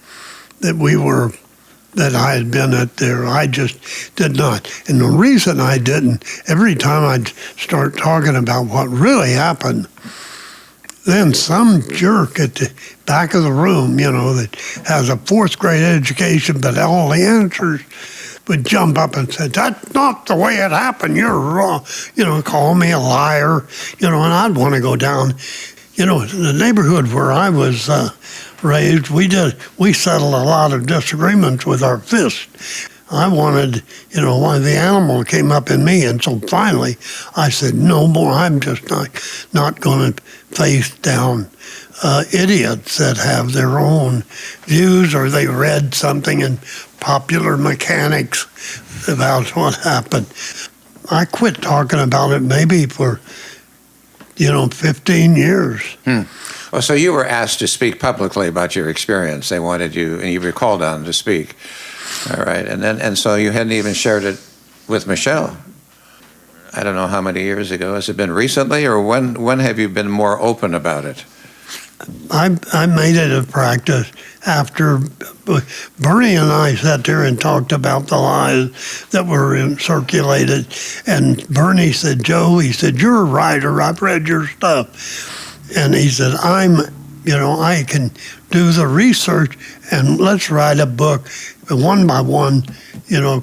that I had been at there. I just did not. And the reason I didn't, every time I'd start talking about what really happened, then some jerk at the back of the room, that has a fourth grade education, but all the answers, would jump up and say, that's not the way it happened, you're wrong, call me a liar, and I'd want to go down. The neighborhood where I was raised, we settled a lot of disagreements with our fists. I wanted, why the animal came up in me, and so finally I said, no more, I'm just not going to face down idiots that have their own views, or they read something in Popular Mechanics about what happened. I quit talking about it maybe for 15 years. Well, so you were asked to speak publicly about your experience. They wanted you, and you were called on to speak. All right, and so you hadn't even shared it with Michelle. I don't know how many years ago. Has it been recently, or when have you been more open about it? I made it a practice after Bernie and I sat there and talked about the lies that were circulated. And Bernie said, Joe, he said, you're a writer. I've read your stuff. And he said, I can do the research and let's write a book one by one,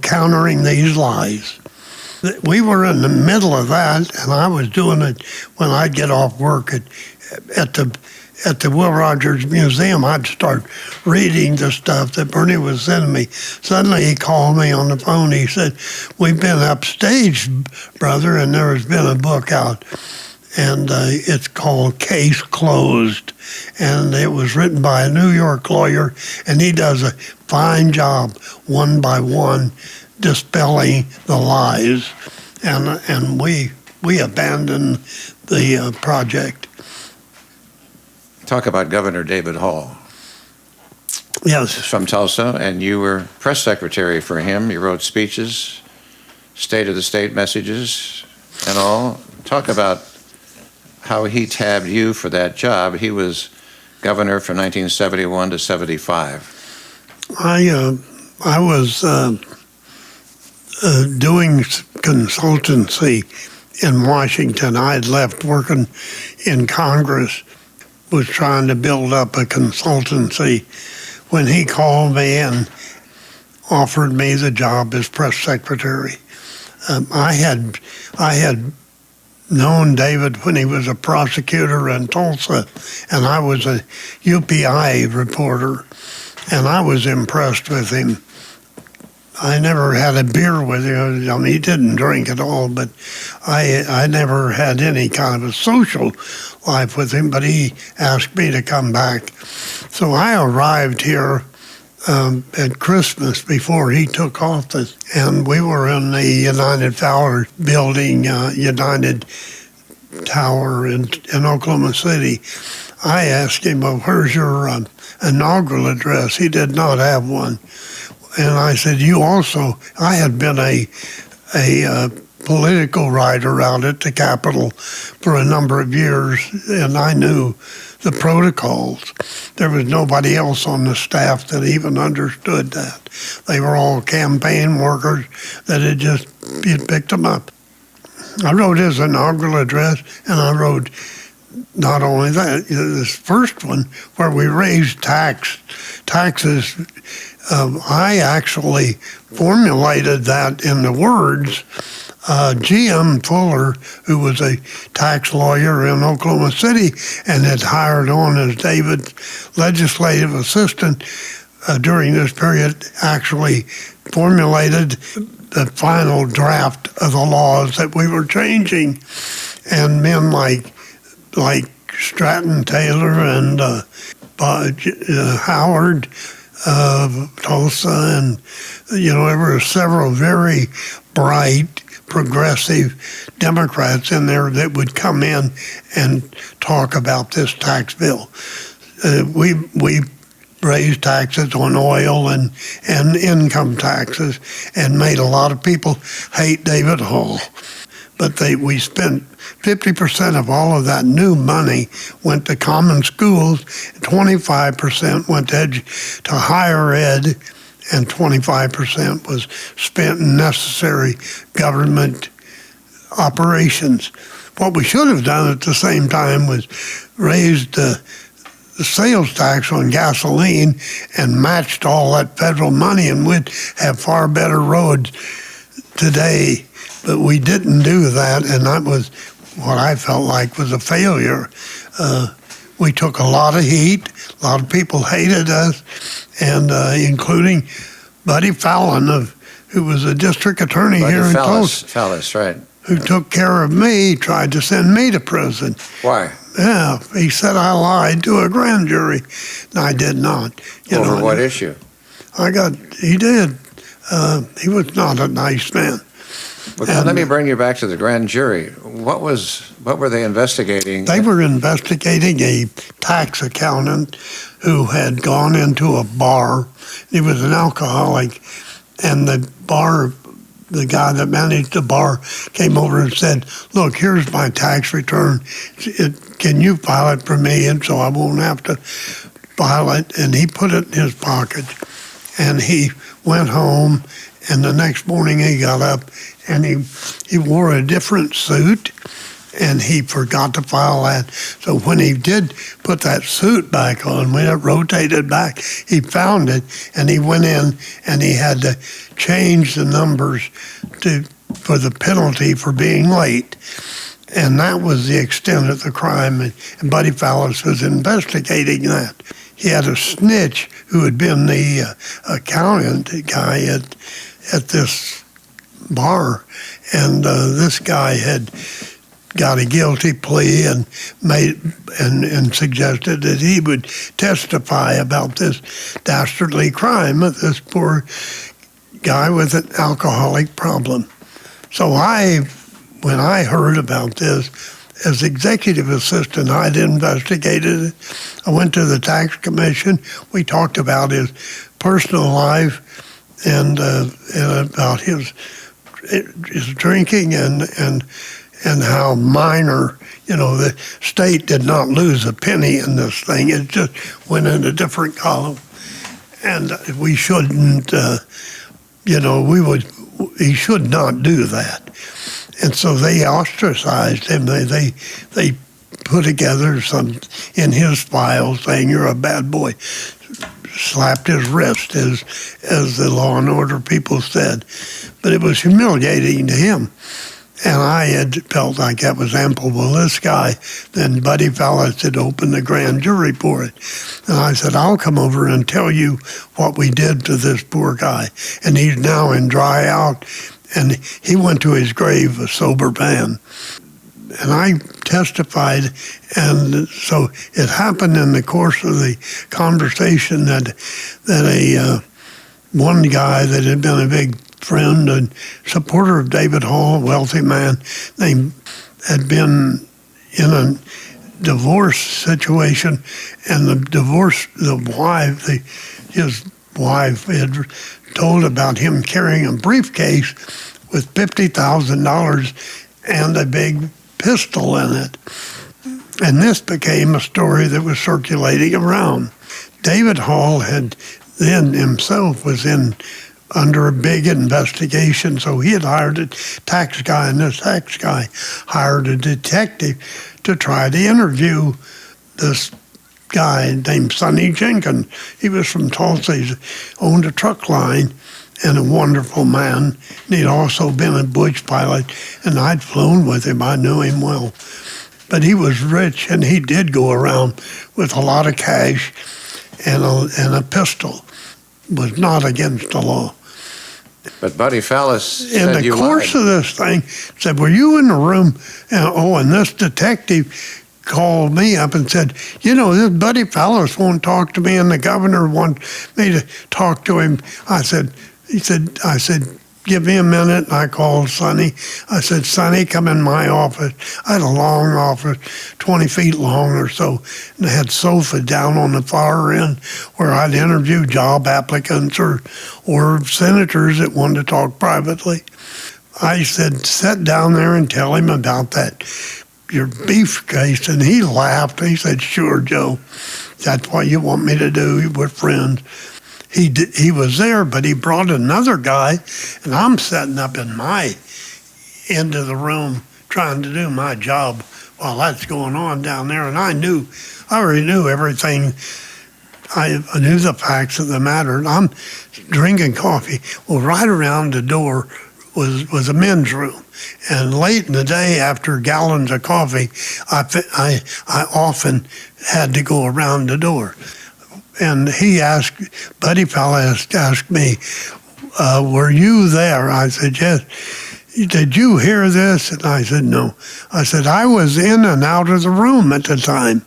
countering these lies. We were in the middle of that, and I was doing it when I'd get off work at the Will Rogers Museum. I'd start reading the stuff that Bernie was sending me. Suddenly he called me on the phone. He said, we've been upstage, brother, and there has been a book out, and it's called Case Closed. And it was written by a New York lawyer, and he does a fine job, one by one, dispelling the lies. And we abandoned the project. Talk about Governor David Hall. Yes. From Tulsa, and you were press secretary for him. You wrote speeches, state of the state messages, and all. Talk about how he tabbed you for that job. He was governor from 1971 to 75. I was doing consultancy in Washington. I had left working in Congress, was trying to build up a consultancy when he called me and offered me the job as press secretary. I had known David when he was a prosecutor in Tulsa, and I was a UPI reporter, and I was impressed with him. I never had a beer with him. I mean, he didn't drink at all, but I never had any kind of a social life with him, but he asked me to come back. So I arrived here at Christmas before he took office, and we were in the United Tower building, United Tower in Oklahoma City. I asked him, well, where's your inaugural address? He did not have one. And I said, you also, I had been a political writer out at the Capitol for a number of years, and I knew the protocols. There was nobody else on the staff that even understood that. They were all campaign workers that had just picked them up. I wrote his inaugural address, and I wrote not only that, this first one where we raised taxes. I actually formulated that in the words. G.M. Fuller, who was a tax lawyer in Oklahoma City and had hired on as David's legislative assistant during this period, actually formulated the final draft of the laws that we were changing. And men like Stratton Taylor and Howard Tulsa, and there were several very bright, progressive Democrats in there that would come in and talk about this tax bill. We raised taxes on oil and income taxes and made a lot of people hate David Hall. But we spent 50% of all of that new money went to common schools, 25% went to higher ed, and 25% was spent in necessary government operations. What we should have done at the same time was raised the sales tax on gasoline and matched all that federal money, and we'd have far better roads today. But we didn't do that, and that was what I felt like was a failure. We took a lot of heat. A lot of people hated us, and including Buddy Fallon, who was a district attorney here in Tulsa. Fallis, right. Who took care of me, tried to send me to prison. Why? Yeah, he said I lied to a grand jury, and I did not. Over what issue? He did. He was not a nice man. Well, let me bring you back to the grand jury. What were they investigating? They were investigating a tax accountant who had gone into a bar. He was an alcoholic, and the bar the guy that managed the bar came over and said, "Look, here's my tax return. Can you file it for me, and so I won't have to file it?" And he put it in his pocket, and he went home. And the next morning he got up, and he wore a different suit, and he forgot to file that. So when he did put that suit back on, when it rotated back, he found it, and he went in, and he had to change the numbers for the penalty for being late. And that was the extent of the crime, and Buddy Fallis was investigating that. He had a snitch who had been the accountant guy at this bar, and this guy had got a guilty plea and suggested that he would testify about this dastardly crime of this poor guy with an alcoholic problem. So when I heard about this, as executive assistant, I'd investigated it. I went to the tax commission. We talked about his personal life and about his drinking and how minor, the state did not lose a penny in this thing. It just went in a different column. And we shouldn't, he should not do that. And so they ostracized him. They put together some in his file saying, "You're a bad boy." Slapped his wrist, as the law and order people said. But it was humiliating to him. And I had felt like that was ample. Well, this guy, then Buddy Fallis had opened the grand jury for it. And I said, "I'll come over and tell you what we did to this poor guy." And he's now in dry out. And he went to his grave a sober man. And I testified, and so it happened in the course of the conversation that one guy that had been a big friend and supporter of David Hall, a wealthy man, had been in a divorce situation, and his wife had told about him carrying a briefcase with $50,000 and a big pistol in it. And this became a story that was circulating around. David Hall had then himself was under a big investigation, so he had hired a tax guy, and this tax guy hired a detective to try to interview this guy named Sonny Jenkins. He was from Tulsa. He owned a truck line and a wonderful man. And he'd also been a Bush pilot, and I'd flown with him. I knew him well. But he was rich, and he did go around with a lot of cash and a pistol. Was not against the law. But Buddy Fallis said in you the course lied. of this thing, said, "Were you in the room?" And this detective called me up and said, "This Buddy Fallis won't talk to me, and the governor wants me to talk to him." I said, "Give me a minute." And I called Sonny. I said, "Sonny, come in my office." I had a long office, 20 feet long or so, and I had sofa down on the far end where I'd interview job applicants or senators that wanted to talk privately. I said, "Sit down there and tell him about your beef case." And he laughed. He said, "Sure, Joe, that's what you want me to do. We're friends." He was there, but he brought another guy, and I'm sitting up in my end of the room trying to do my job while that's going on down there. And I already knew everything. I knew the facts of the matter, and I'm drinking coffee. Well, right around the door was a men's room. And late in the day, after gallons of coffee, I often had to go around the door. And Buddy Fallis asked me, "Were you there?" I said, "Yes." "Did you hear this?" And I said, "No." I said, "I was in and out of the room at the time,"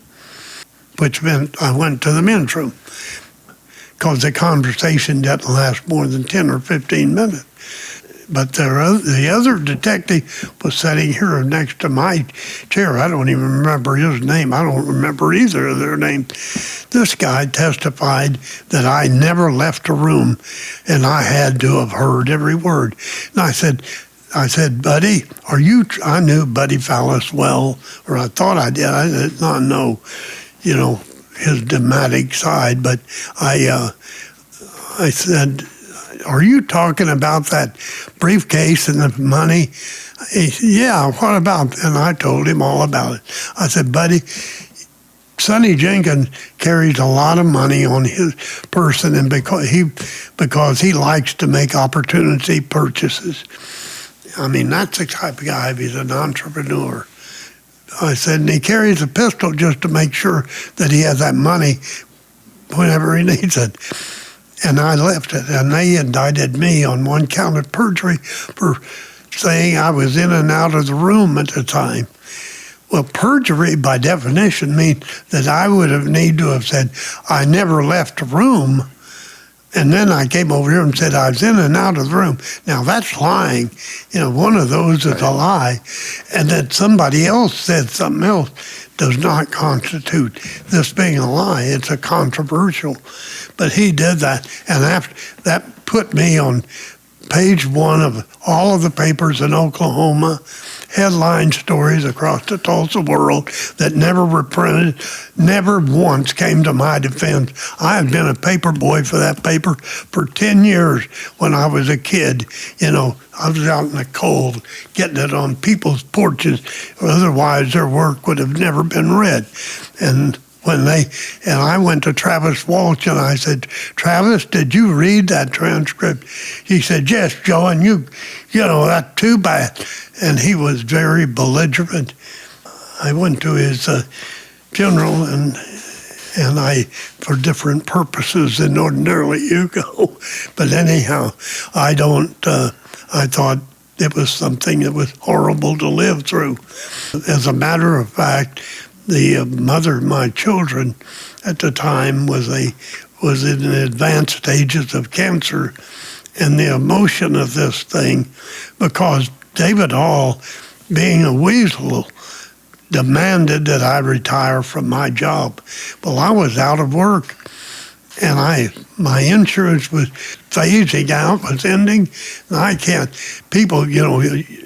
which meant I went to the men's room because the conversation didn't last more than 10 or 15 minutes. But the other detective was sitting here next to my chair. I don't even remember his name. I don't remember either of their names. This guy testified that I never left a room, and I had to have heard every word. And I said, Buddy, I knew Buddy Fallis well, or I thought I did. I did not know, his dramatic side, but I said, are you talking about that briefcase and the money? He said, yeah, what about? And I told him all about it. I said, Buddy, Sonny Jenkins carries a lot of money on his person, and because he likes to make opportunity purchases. I mean, that's the type of guy. He's an entrepreneur. I said, and he carries a pistol just to make sure that he has that money whenever he needs it. And I left it, and they indicted me on one count of perjury for saying I was in and out of the room at the time. Well, perjury, by definition, means that I would have need to have said, I never left the room, and then I came over here and said I was in and out of the room. Now, that's lying. One of those is a lie, and that somebody else said something else does not constitute this being a lie. It's a controversial. But he did that, and after that put me on page one of all of the papers in Oklahoma, headline stories across the Tulsa world that never were printed, never once came to my defense. I had been a paper boy for that paper for 10 years when I was a kid. I was out in the cold getting it on people's porches. Otherwise, their work would have never been read. And I went to Travis Walsh and I said, Travis, did you read that transcript? He said, yes, Joe, and that's too bad. And he was very belligerent. I went to his funeral and I, for different purposes than ordinarily you go. But anyhow, I thought it was something that was horrible to live through. As a matter of fact, the mother of my children at the time was in advanced stages of cancer, and the emotion of this thing, because David Hall, being a weasel, demanded that I retire from my job. Well, I was out of work, and my insurance was phasing out, was ending. And people,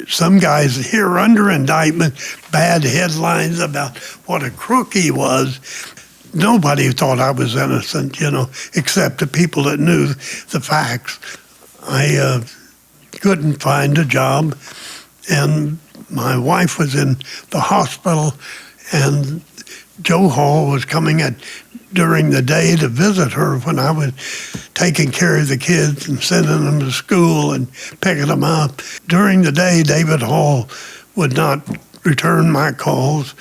some guys here under indictment, bad headlines about what a crook he was. Nobody thought I was innocent, except the people that knew the facts. I couldn't find a job, and my wife was in the hospital, and Joe Hall was coming during the day to visit her when I was taking care of the kids and sending them to school and picking them up. During the day, David Hall would not return my calls,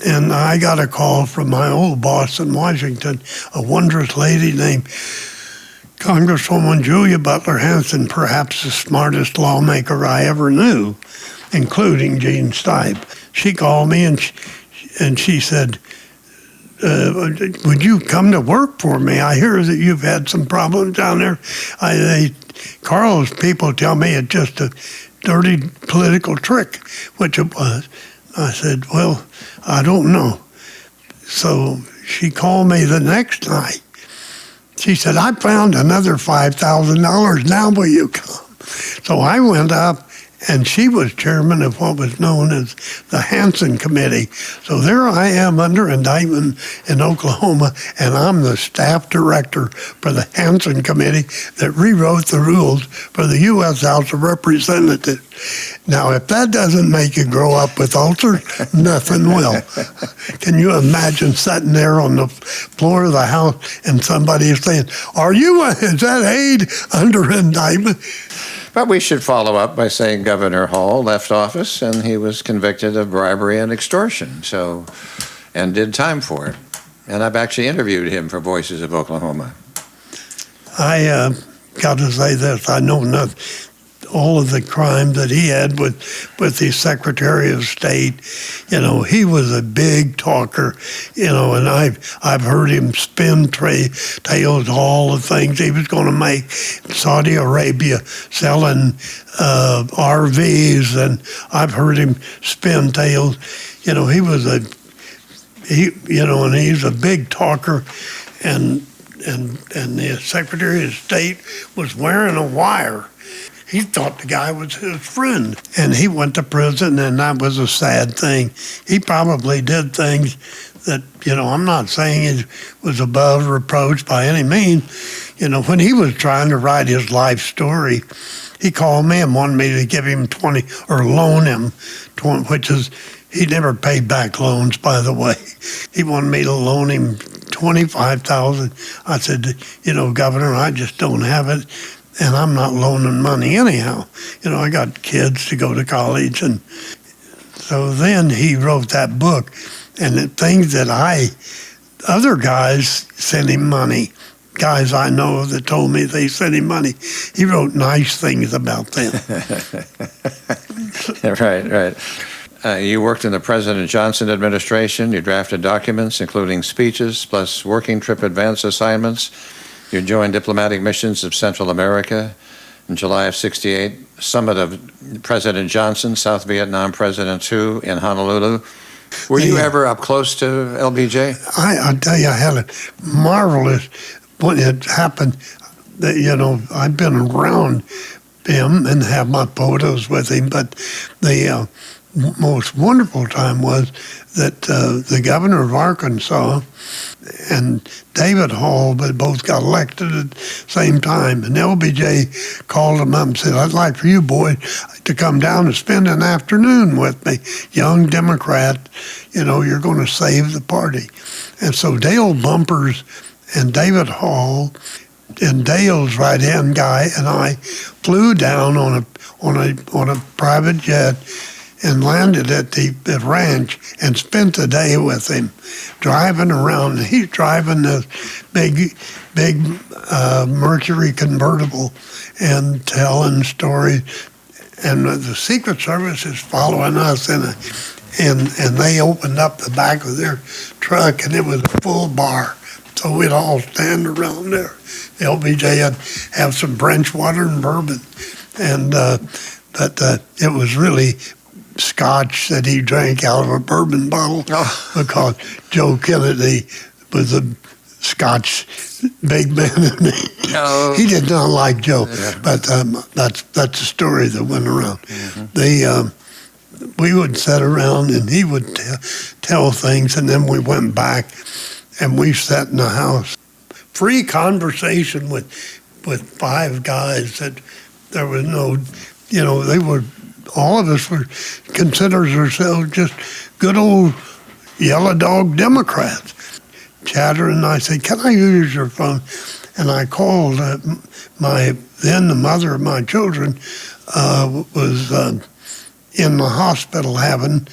and I got a call from my old boss in Washington, a wondrous lady named Congresswoman Julia Butler Hanson, perhaps the smartest lawmaker I ever knew, including Gene Stipe. She called me and she said, would you come to work for me? I hear that you've had some problems down there. Carl's people tell me it's just a dirty political trick, which it was. I said, well, I don't know. So she called me the next night. She said, I found another $5,000. Now will you come? So I went up, and she was chairman of what was known as the Hansen Committee. So there I am under indictment in Oklahoma, and I'm the staff director for the Hansen Committee that rewrote the rules for the U.S. House of Representatives. Now, if that doesn't make you grow up with ulcers, nothing will. Can you imagine sitting there on the floor of the House and somebody is saying, is that aide under indictment? But we should follow up by saying Governor Hall left office and he was convicted of bribery and extortion, and did time for it. And I've actually interviewed him for Voices of Oklahoma. I got to say this, I know nothing. all of the crime that he had with the Secretary of State. He was a big talker, and I've heard him spin tales, all the things he was going to make in Saudi Arabia, selling RVs, and I've heard him spin tales. He was and he's a big talker, and the Secretary of State was wearing a wire. He thought the guy was his friend, and he went to prison, and that was a sad thing. He probably did things that, I'm not saying he was above reproach by any means. When he was trying to write his life story, he called me and wanted me to give him 20 or loan him 20, which is, he never paid back loans, by the way. He wanted me to loan him $25,000. I said, Governor, I just don't have it, and I'm not loaning money anyhow. I got kids to go to college, and so then he wrote that book, and the things that other guys sent him money. Guys I know that told me they sent him money. He wrote nice things about them. Right. You worked in the President Johnson administration. You drafted documents, including speeches, plus working trip advance assignments. You joined diplomatic missions of Central America. In July of '68, summit of President Johnson, South Vietnam President II in Honolulu. Were you ever up close to LBJ? I tell you, I had a marvelous, when it happened, that, I've been around him and have my photos with him, but the most wonderful time was that the governor of Arkansas and David Hall, but both got elected at the same time. And LBJ called him up and said, I'd like for you, boy, to come down and spend an afternoon with me. Young Democrat, you're going to save the party. And so Dale Bumpers and David Hall and Dale's right-hand guy and I flew down on a private jet and landed at the ranch and spent the day with him, driving around. He's driving this big Mercury convertible and telling stories. And the Secret Service is following us, and they opened up the back of their truck, and it was a full bar. So we'd all stand around there. LBJ had have some French water and bourbon, but it was really Scotch that he drank out of a bourbon bottle because Joe Kennedy was a Scotch big man. He did not like Joe, but that's the story that went around. Mm-hmm. We would sit around and he would tell things, and then we went back and we sat in the house. Free conversation with five guys that there was no, they were, all of us were considered ourselves just good old yellow dog Democrats. Chattering, and I said, can I use your phone? And I called the mother of my children was in the hospital having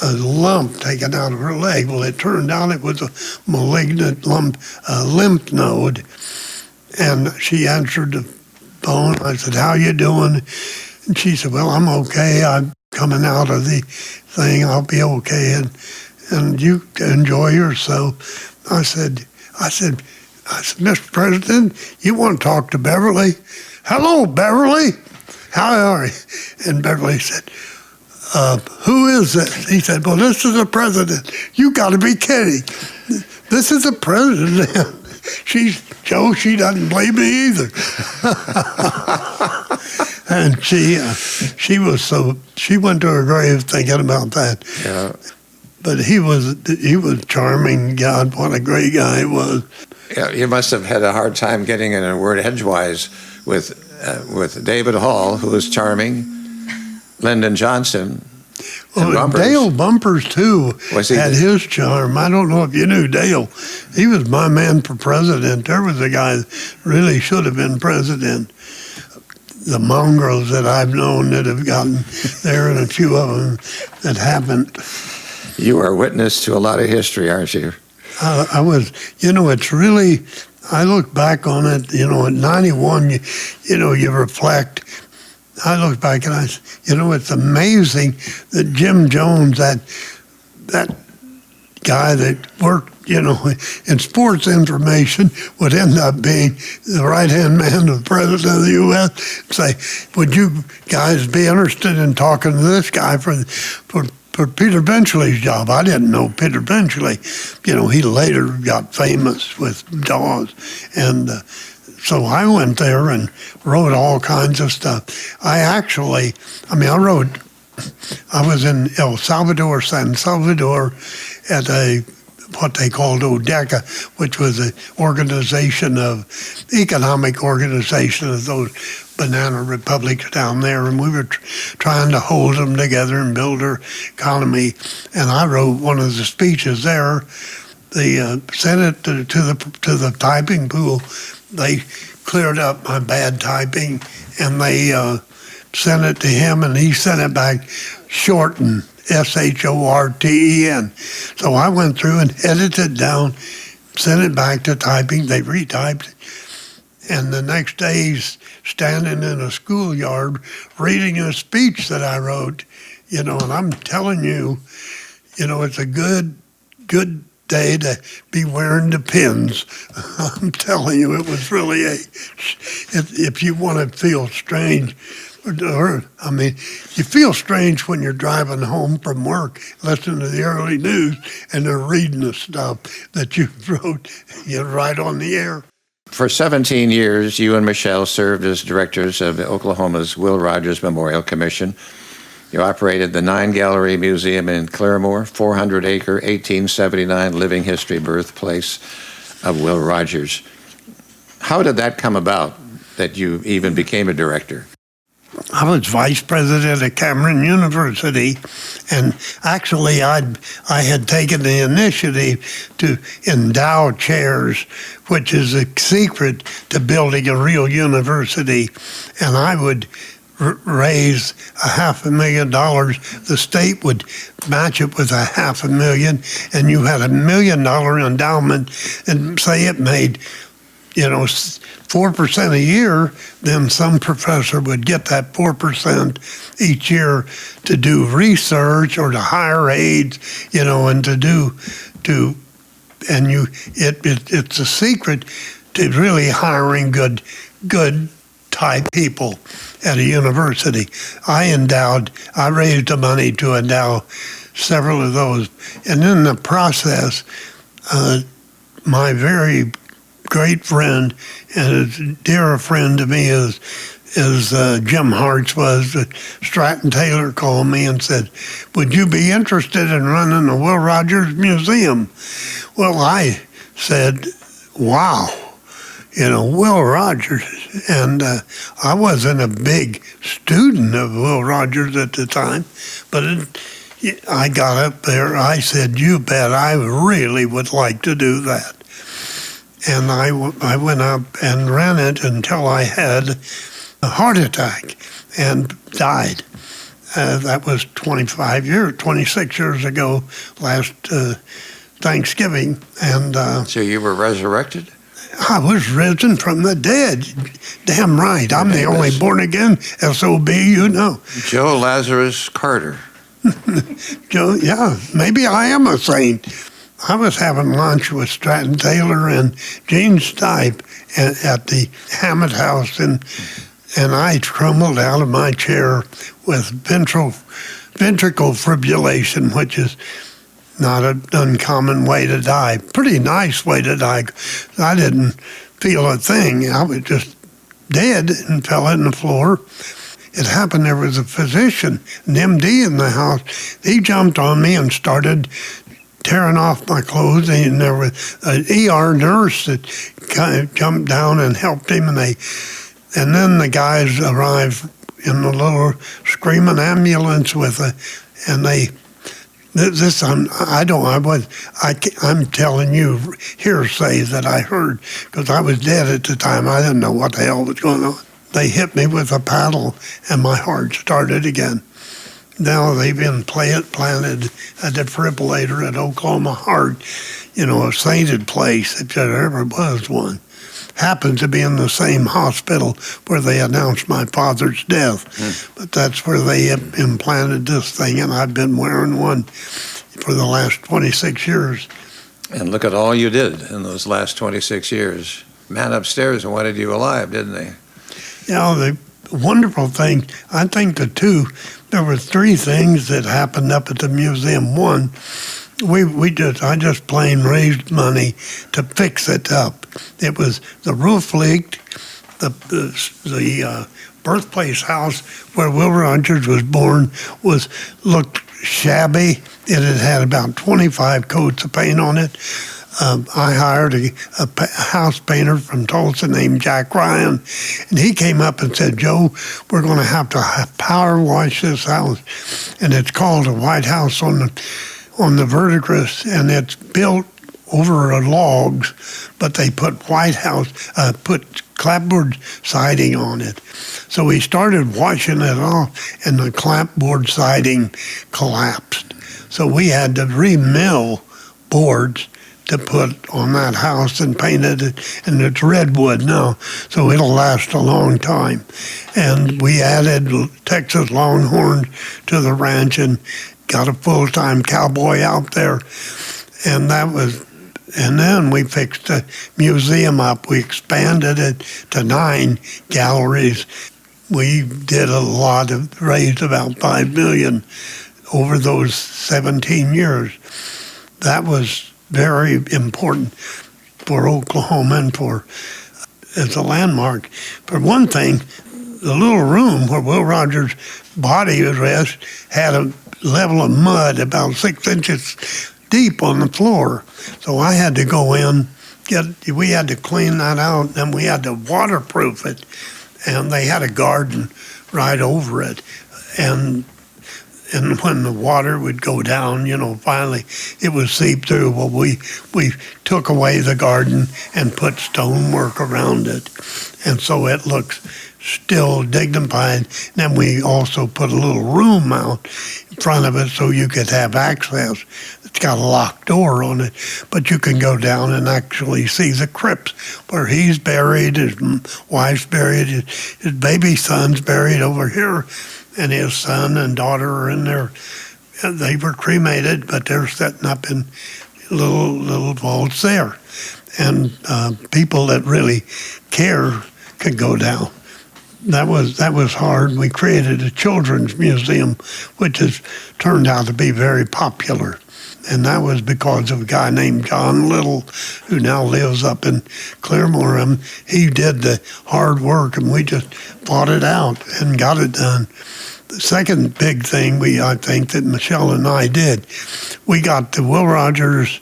a lump taken out of her leg. Well, it turned out it was a malignant lymph node. And she answered the phone. I said, how you doing? And she said, well, I'm okay. I'm coming out of the thing. I'll be okay. And you enjoy yourself. I said, Mr. President, you want to talk to Beverly? Hello, Beverly. How are you? And Beverly said, who is this? He said, well, this is the president. You got to be kidding. This is the president. She doesn't blame me either. And she went to her grave thinking about that. Yeah. But he was charming. God, what a great guy he was. Yeah, you must have had a hard time getting in a word edgewise with David Hall, who was charming, Lyndon Johnson, and Bumpers. Dale Bumpers, too, had his charm. I don't know if you knew Dale. He was my man for president. There was a guy that really should have been president. The mongrels that I've known that have gotten there, and a few of them that haven't. You are a witness to a lot of history, aren't you? I was, it's really, I look back on it, at 91, you reflect, I look back and I said, it's amazing that Jim Jones, that guy that worked, in sports information, would end up being the right-hand man of the President of the U.S. Say, would you guys be interested in talking to this guy for Peter Benchley's job? I didn't know Peter Benchley. He later got famous with Jaws. And so I went there and wrote all kinds of stuff. I was in San Salvador, at what they called ODECA, which was an economic organization of those banana republics down there, and we were trying to hold them together and build their economy. And I wrote one of the speeches there. They sent it to the typing pool. They cleared up my bad typing, and they sent it to him, and he sent it back shortened, SHORTEN. So I went through and edited down, sent it back to typing. They retyped it. And the next day he's standing in a schoolyard reading a speech that I wrote, and I'm telling you, it's a good day to be wearing the pins. I'm telling you, it was really if you want to feel strange, you feel strange when you're driving home from work, listening to the early news, and they're reading the stuff that you wrote, right on the air. For 17 years, you and Michelle served as directors of Oklahoma's Will Rogers Memorial Commission. You operated the 9-Gallery Museum in Claremore, 400-acre, 1879 living history birthplace of Will Rogers. How did that come about, that you even became a director? I was vice president at Cameron University, and actually I had taken the initiative to endow chairs, which is a secret to building a real university, and I would raise $500,000. The state would match it with $500,000, and you had $1 million endowment, and say it made 4% a year, then some professor would get that 4% each year to do research or to hire aides, and it's a secret to really hiring good type people at a university. I raised the money to endow several of those, and in the process, my very great friend and as dear a friend to me as Jim Hartz was, Stratton Taylor called me and said, would you be interested in running the Will Rogers Museum? Well, I said, wow, Will Rogers. And I wasn't a big student of Will Rogers at the time, but I got up there, I said, you bet, I really would like to do that. And I went up and ran it until I had a heart attack and died. That was 26 years ago, last Thanksgiving. And so you were resurrected? I was risen from the dead. Damn right. I'm the only born-again SOB you know. Joe Lazarus Carter. Joe, yeah, maybe I am a saint. I was having lunch with Stratton Taylor and Gene Stipe at the Hammett House, and I crumbled out of my chair with ventricle fibrillation, which is not an uncommon way to die. Pretty nice way to die. I didn't feel a thing. I was just dead and fell on the floor. It happened, there was a physician, an MD in the house. He jumped on me and started tearing off my clothes, and there was an ER nurse that kind of jumped down and helped him, and then the guys arrived in a little screaming ambulance I'm telling you hearsay that I heard, because I was dead at the time. I didn't know what the hell was going on. They hit me with a paddle, and my heart started again. Now they've been planted a defibrillator at Oklahoma Heart, a sainted place if there ever was one. happened to be in the same hospital where they announced my father's death. But that's where they implanted this thing, and I've been wearing one for the last 26 years. And look at all you did in those last 26 years. Man upstairs wanted you alive, didn't they? Yeah, the wonderful thing, I think there were three things that happened up at the museum. One, I just plain raised money to fix it up. It was the roof leaked, the birthplace house where Will Rogers was born looked shabby. It had about 25 coats of paint on it. I hired a house painter from Tulsa named Jack Ryan, and he came up and said, "Joe, we're going to have to power wash this house." And it's called a White House on the verdigris, and it's built over logs, but they put put clapboard siding on it. So we started washing it off, and the clapboard siding collapsed. So we had to remill boards to put on that house and painted it, and it's redwood now, so it'll last a long time. And we added Texas Longhorn to the ranch and got a full-time cowboy out there, and then we fixed the museum up. We expanded it to 9 galleries. We did raised about $5 million over those 17 years. That was very important for Oklahoma and as a landmark. For one thing, the little room where Will Rogers' body was rest had a level of mud about 6 inches deep on the floor. So I had to go in, we had to clean that out, and we had to waterproof it. And they had a garden right over it. And when the water would go down, finally it would seep through. Well, we took away the garden and put stonework around it. And so it looks still dignified. Then we also put a little room out in front of it so you could have access. It's got a locked door on it, but you can go down and actually see the crypts where he's buried, his wife's buried, his baby son's buried over here, and his son and daughter are in there. They were cremated, but they're setting up in little vaults there. And people that really care could go down. That was hard. We created a children's museum, which has turned out to be very popular. And that was because of a guy named John Little, who now lives up in Claremore. He did the hard work, and we just fought it out and got it done. The second big thing I think that Michelle and I did, we got the Will Rogers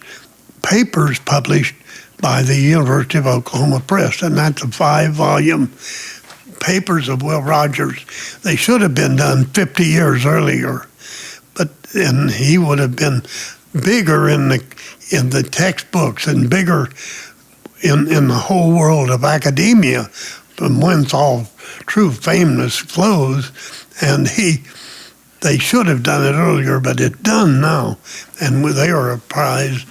papers published by the University of Oklahoma Press, and that's a 5-volume papers of Will Rogers. They should have been done 50 years earlier, and he would have been bigger in the textbooks and bigger in the whole world of academia, from whence all true fameness flows. And they should have done it earlier, but it's done now, and they are a prize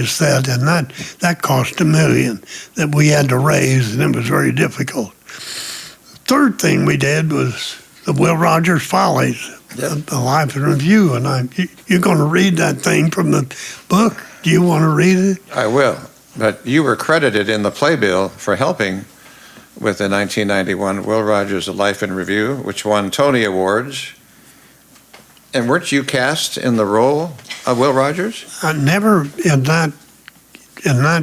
set, and that cost $1 million that we had to raise, and it was very difficult. The third thing we did was the Will Rogers Follies, the Life in Review, and you're going to read that thing from the book. Do you want to read it? I will, but you were credited in the playbill for helping with the 1991 Will Rogers Life in Review, which won Tony Awards. And weren't you cast in the role of Will Rogers? I never, in that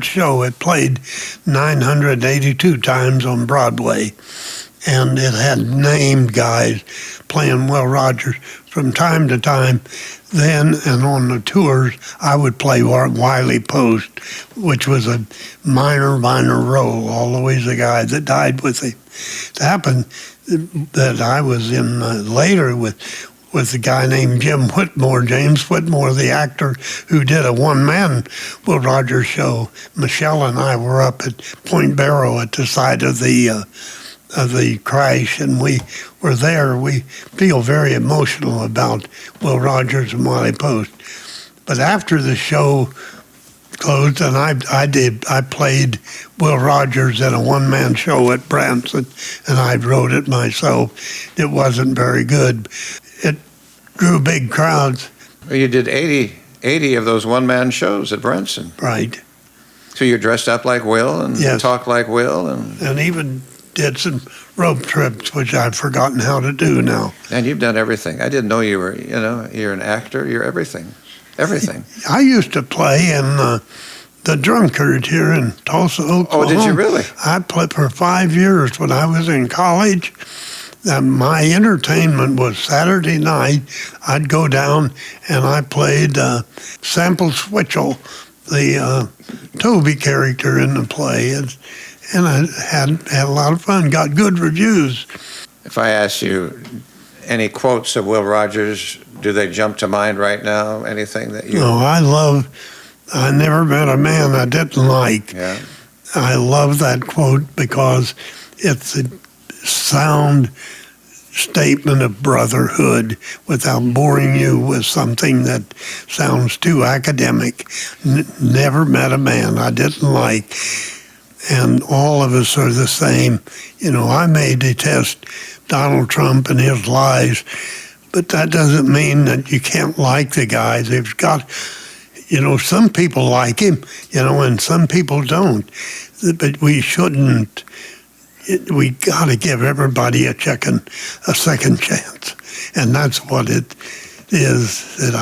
show, it played 982 times on Broadway, and it had named guys playing Will Rogers from time to time. Then, and on the tours, I would play Wiley Post, which was a minor role, although he's the guy that died with him. It happened that I was in later with a guy named James Whitmore, the actor who did a one-man Will Rogers show. Michelle and I were up at Point Barrow at the site of the crash, and we were there. We feel very emotional about Will Rogers and Wiley Post. But after the show, closed, and I played Will Rogers in a one-man show at Branson, and I wrote it myself. It wasn't very good. It drew big crowds. Well, you did 80 of those one-man shows at Branson. Right. So you're dressed up like Will and Yes. talk like Will, And even did some rope trips, which I've forgotten how to do now. and you've done everything. I didn't know you were, you're an actor. You're everything. Everything. I used to play in the Drunkard here in Tulsa, Oklahoma. Oh, did you really? I played for 5 years when I was in college. My entertainment was Saturday night. I'd go down and I played Sample Switchell, the Toby character in the play, and I had a lot of fun. Got good reviews. If I ask you any quotes of Will Rogers, do they jump to mind right now? Anything that you? No, I never met a man I didn't like. Yeah. I love that quote because it's a sound statement of brotherhood without boring you with something that sounds too academic. Never met a man I didn't like. And all of us are the same. I may detest Donald Trump and his lies, but that doesn't mean that you can't like the guy. They've got, some people like him, and some people don't. But we shouldn't. We got to give everybody a second chance. And that's what it is, that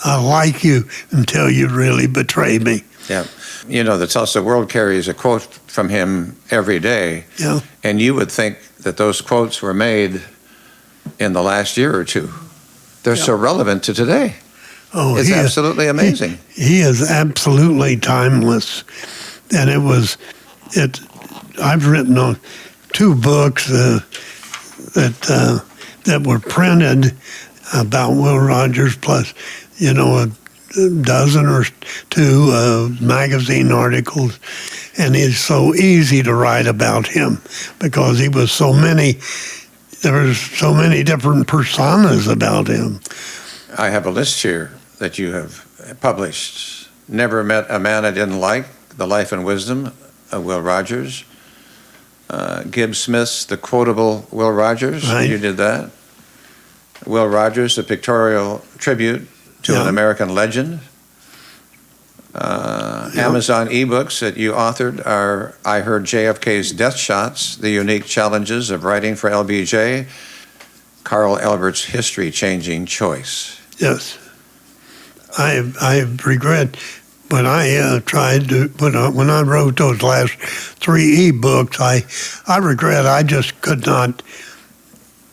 I like you until you really betray me. Yeah. The Tulsa World carries a quote from him every day. Yeah. And you would think that those quotes were made in the last year or two. They're so relevant to today. Oh, it's absolutely amazing. He is absolutely timeless. And I've written 2 books that were printed about Will Rogers, plus, a dozen or 2 magazine articles. And it's so easy to write about him because there was so many different personas about him. I have a list here that you have published. Never met a man I didn't like, The Life and Wisdom of Will Rogers. Gibbs Smith's The Quotable Will Rogers. Right. You did that. Will Rogers, a pictorial tribute to an American legend. Amazon ebooks that you authored are I Heard JFK's Death Shots, The Unique Challenges of Writing for LBJ, Carl Albert's History-Changing Choice. Yes. I regret when I when I wrote those last 3 ebooks, I regret I just could not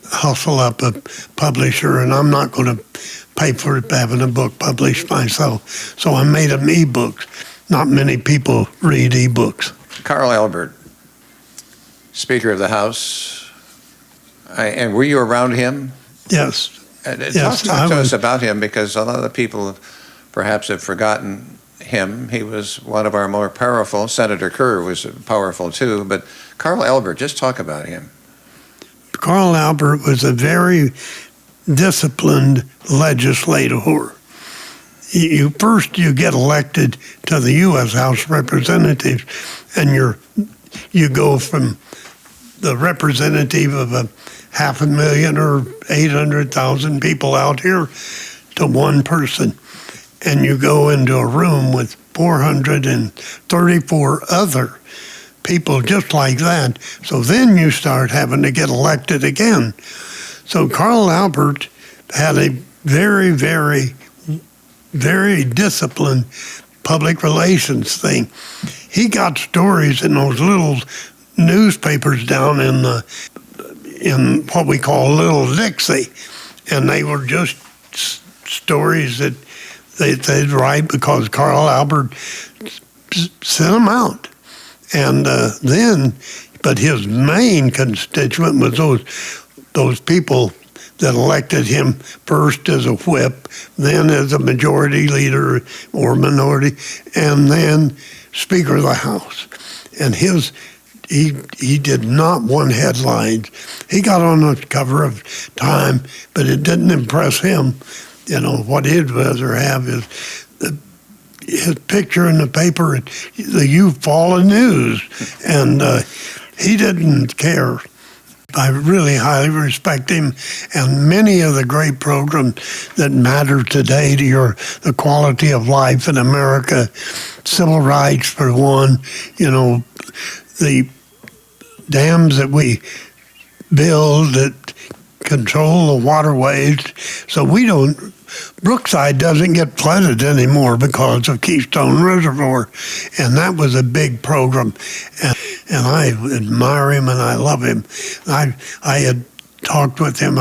hustle up a publisher, and I'm not going to pay for having a book published myself. So I made them ebooks. Not many people read ebooks. Carl Albert, Speaker of the House, and were you around him? Yes. Talk to us about him, because a lot of people perhaps have forgotten him. He was one of our more powerful. Senator Kerr was powerful too, but Carl Albert, just talk about him. Carl Albert was a very disciplined legislator. You get elected to the U.S. House of Representatives, and you go from the representative of 500,000 or 800,000 people out here to one person, and you go into a room with 434 other people just like that. So then you start having to get elected again. So Carl Albert had a very, very, very disciplined public relations thing. He got stories in those little newspapers down in what we call Little Dixie, and they were just stories that they'd write because Carl Albert sent them out. And but his main constituent was those people that elected him first as a whip, then as a majority leader or minority, and then Speaker of the House. And he did not want headlines. He got on the cover of Time, but it didn't impress him. What he'd rather have is his picture in the paper, the Eufaula News, and he didn't care. I really highly respect him, and many of the great programs that matter today to the quality of life in America, civil rights for one, the dams that we build that control the waterways, so Brookside doesn't get flooded anymore because of Keystone Reservoir, and that was a big program, and I admire him and I love him. I had talked with him,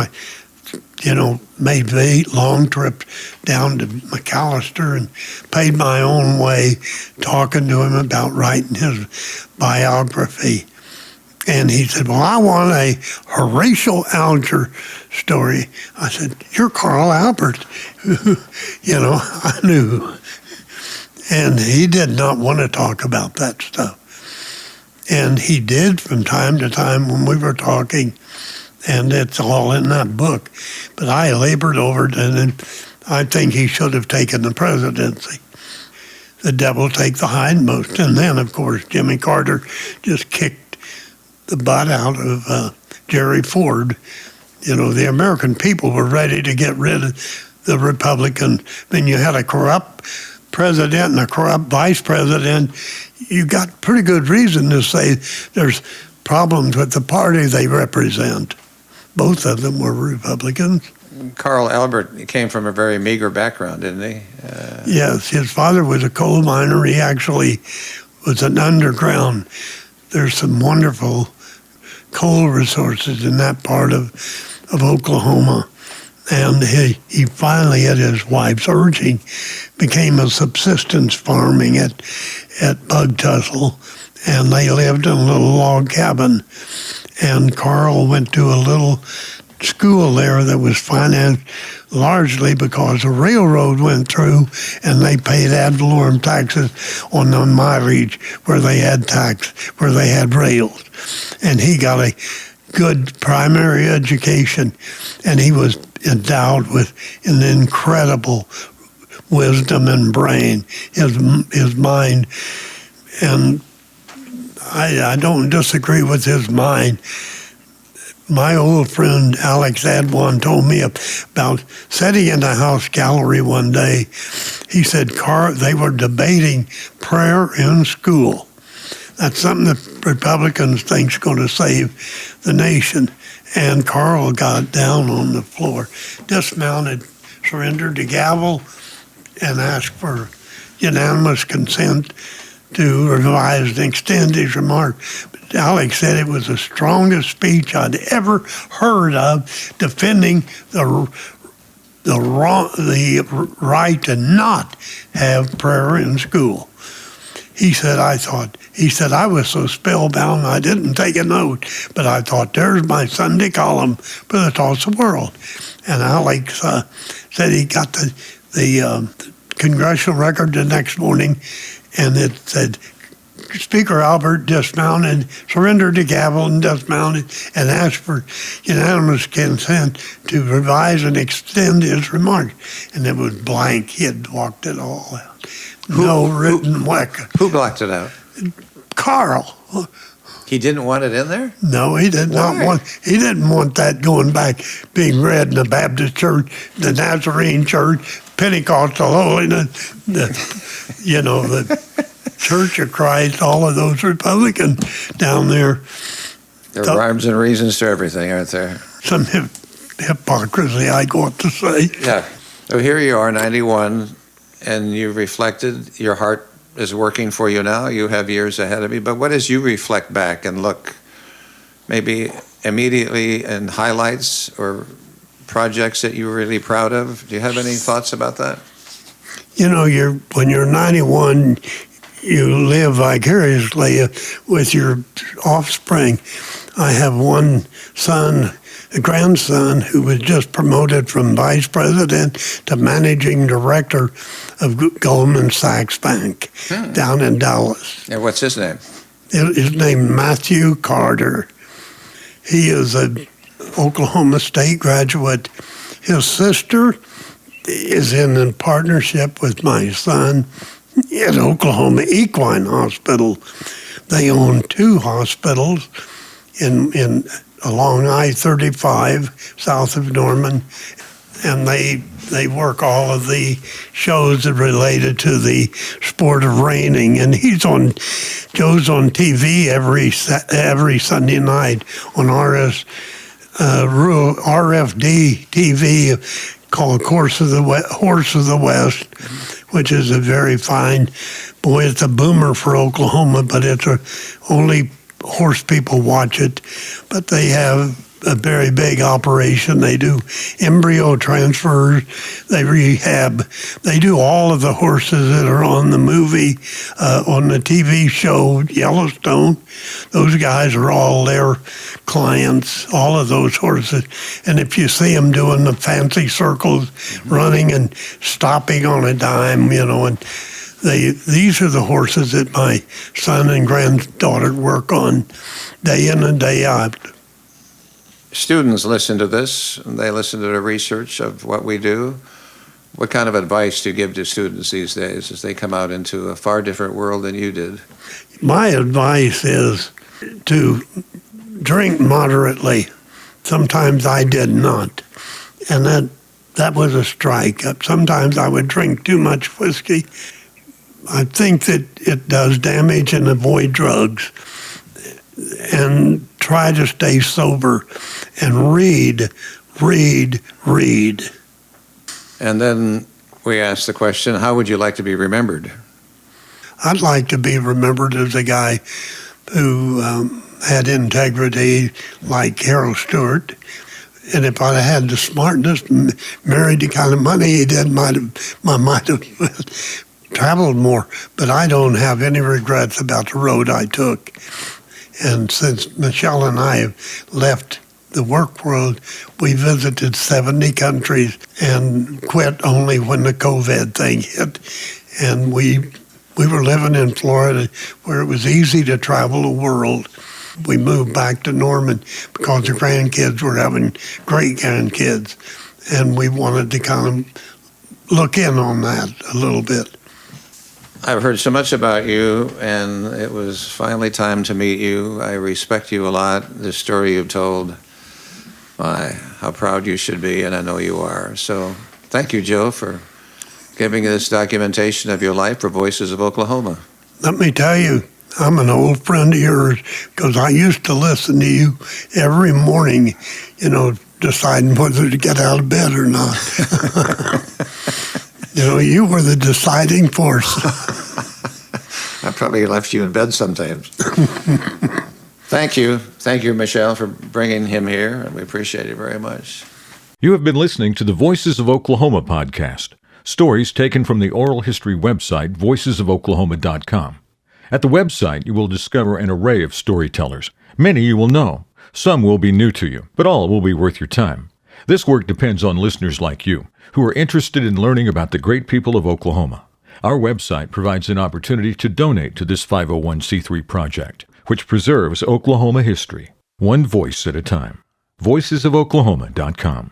made 8 long trips down to McAllister and paid my own way, talking to him about writing his biography. And he said, well, I want a Horatio Alger story. I said, you're Carl Albert. I knew. And he did not want to talk about that stuff. And he did from time to time when we were talking, and it's all in that book. But I labored over it, and I think he should have taken the presidency. The devil take the hindmost. And then, of course, Jimmy Carter just kicked the butt out of Jerry Ford. The American people were ready to get rid of the Republican. When you had a corrupt president and a corrupt vice president, you got pretty good reason to say there's problems with the party they represent. Both of them were Republicans. Carl Albert came from a very meager background, didn't he? Yes, his father was a coal miner. He actually was an underground. There's some wonderful coal resources in that part of Oklahoma. And he finally, at his wife's urging, became a subsistence farming at Bug Tussle, and they lived in a little log cabin. And Carl went to a little school there that was financed largely because the railroad went through and they paid ad valorem taxes on the mileage where they had rails. And he got a good primary education, and he was endowed with an incredible wisdom and brain, his mind. And I don't disagree with his mind. My old friend Alex Adwan told me about sitting in the house gallery one day. He said they were debating prayer in school. That's something that Republicans think is going to save the nation. And Carl got down on the floor, dismounted, surrendered the gavel, and asked for unanimous consent to revise and extend his remark. But Alex said it was the strongest speech I'd ever heard of defending the right to not have prayer in school. He said, I was so spellbound I didn't take a note, but I thought, there's my Sunday column for the Tulsa World. And Alex said he got the congressional record the next morning, and it said, Speaker Albert dismounted, surrendered the gavel and dismounted, and asked for unanimous consent to revise and extend his remarks. And it was blank. He had walked it all out. No written record. Who blocked it out? Carl. He didn't want it in there? No, he did not want. He didn't want that going back, being read in the Baptist church, the Nazarene church, Pentecostal holiness, the Church of Christ, all of those Republicans down there. There are rhymes and reasons to everything, aren't there? Some hypocrisy, I got to say. Yeah. So here you are, 91, and you reflected. Your heart is working for you now. You have years ahead of you. But what as you reflect back and look, maybe immediately in highlights or projects that you're really proud of? Do you have any thoughts about that? When you're 91, you live vicariously with your offspring. I have one son, a grandson, who was just promoted from vice president to managing director of Goldman Sachs Bank down in Dallas. And what's his name? His name Matthew Carter. He is an Oklahoma State graduate. His sister is in partnership with my son, in Oklahoma Equine Hospital. They own 2 hospitals in along I-35 south of Norman, and they work all of the shows that related to the sport of reining. And Joe's on TV every Sunday night on RFD TV called Horse of the West, which is a very fine, it's a boomer for Oklahoma, but only horse people watch it. But they have a very big operation. They do embryo transfers, they rehab, they do all of the horses that are on the movie, on the TV show Yellowstone. Those guys are all their clients, all of those horses. And if you see them doing the fancy circles, running and stopping on a dime, and these are the horses that my son and granddaughter work on day in and day out. Students listen to this, and they listen to the research of what we do. What kind of advice do you give to students these days as they come out into a far different world than you did? My advice is to drink moderately. Sometimes I did not, and that was a strike. Sometimes I would drink too much whiskey. I think that it does damage, and avoid drugs. And try to stay sober and read. And then we ask the question, how would you like to be remembered? I'd like to be remembered as a guy who had integrity like Harold Stewart. And if I had the smartness, married the kind of money he did, I might have traveled more. But I don't have any regrets about the road I took. And since Michelle and I have left the work world, we visited 70 countries and quit only when the COVID thing hit. And we were living in Florida where it was easy to travel the world. We moved back to Norman because the grandkids were having great grandkids. And we wanted to kind of look in on that a little bit. I've heard so much about you, and it was finally time to meet you. I respect you a lot. The story you've told, how proud you should be, and I know you are. So thank you, Joe, for giving this documentation of your life for Voices of Oklahoma. Let me tell you, I'm an old friend of yours because I used to listen to you every morning, deciding whether to get out of bed or not. You were the deciding force. I probably left you in bed sometimes. Thank you. Thank you, Michelle, for bringing him here. We appreciate it very much. You have been listening to the Voices of Oklahoma podcast, stories taken from the oral history website, voicesofoklahoma.com. At the website, you will discover an array of storytellers. Many you will know. Some will be new to you, but all will be worth your time. This work depends on listeners like you, who are interested in learning about the great people of Oklahoma. Our website provides an opportunity to donate to this 501c3 project, which preserves Oklahoma history, one voice at a time. voicesofoklahoma.com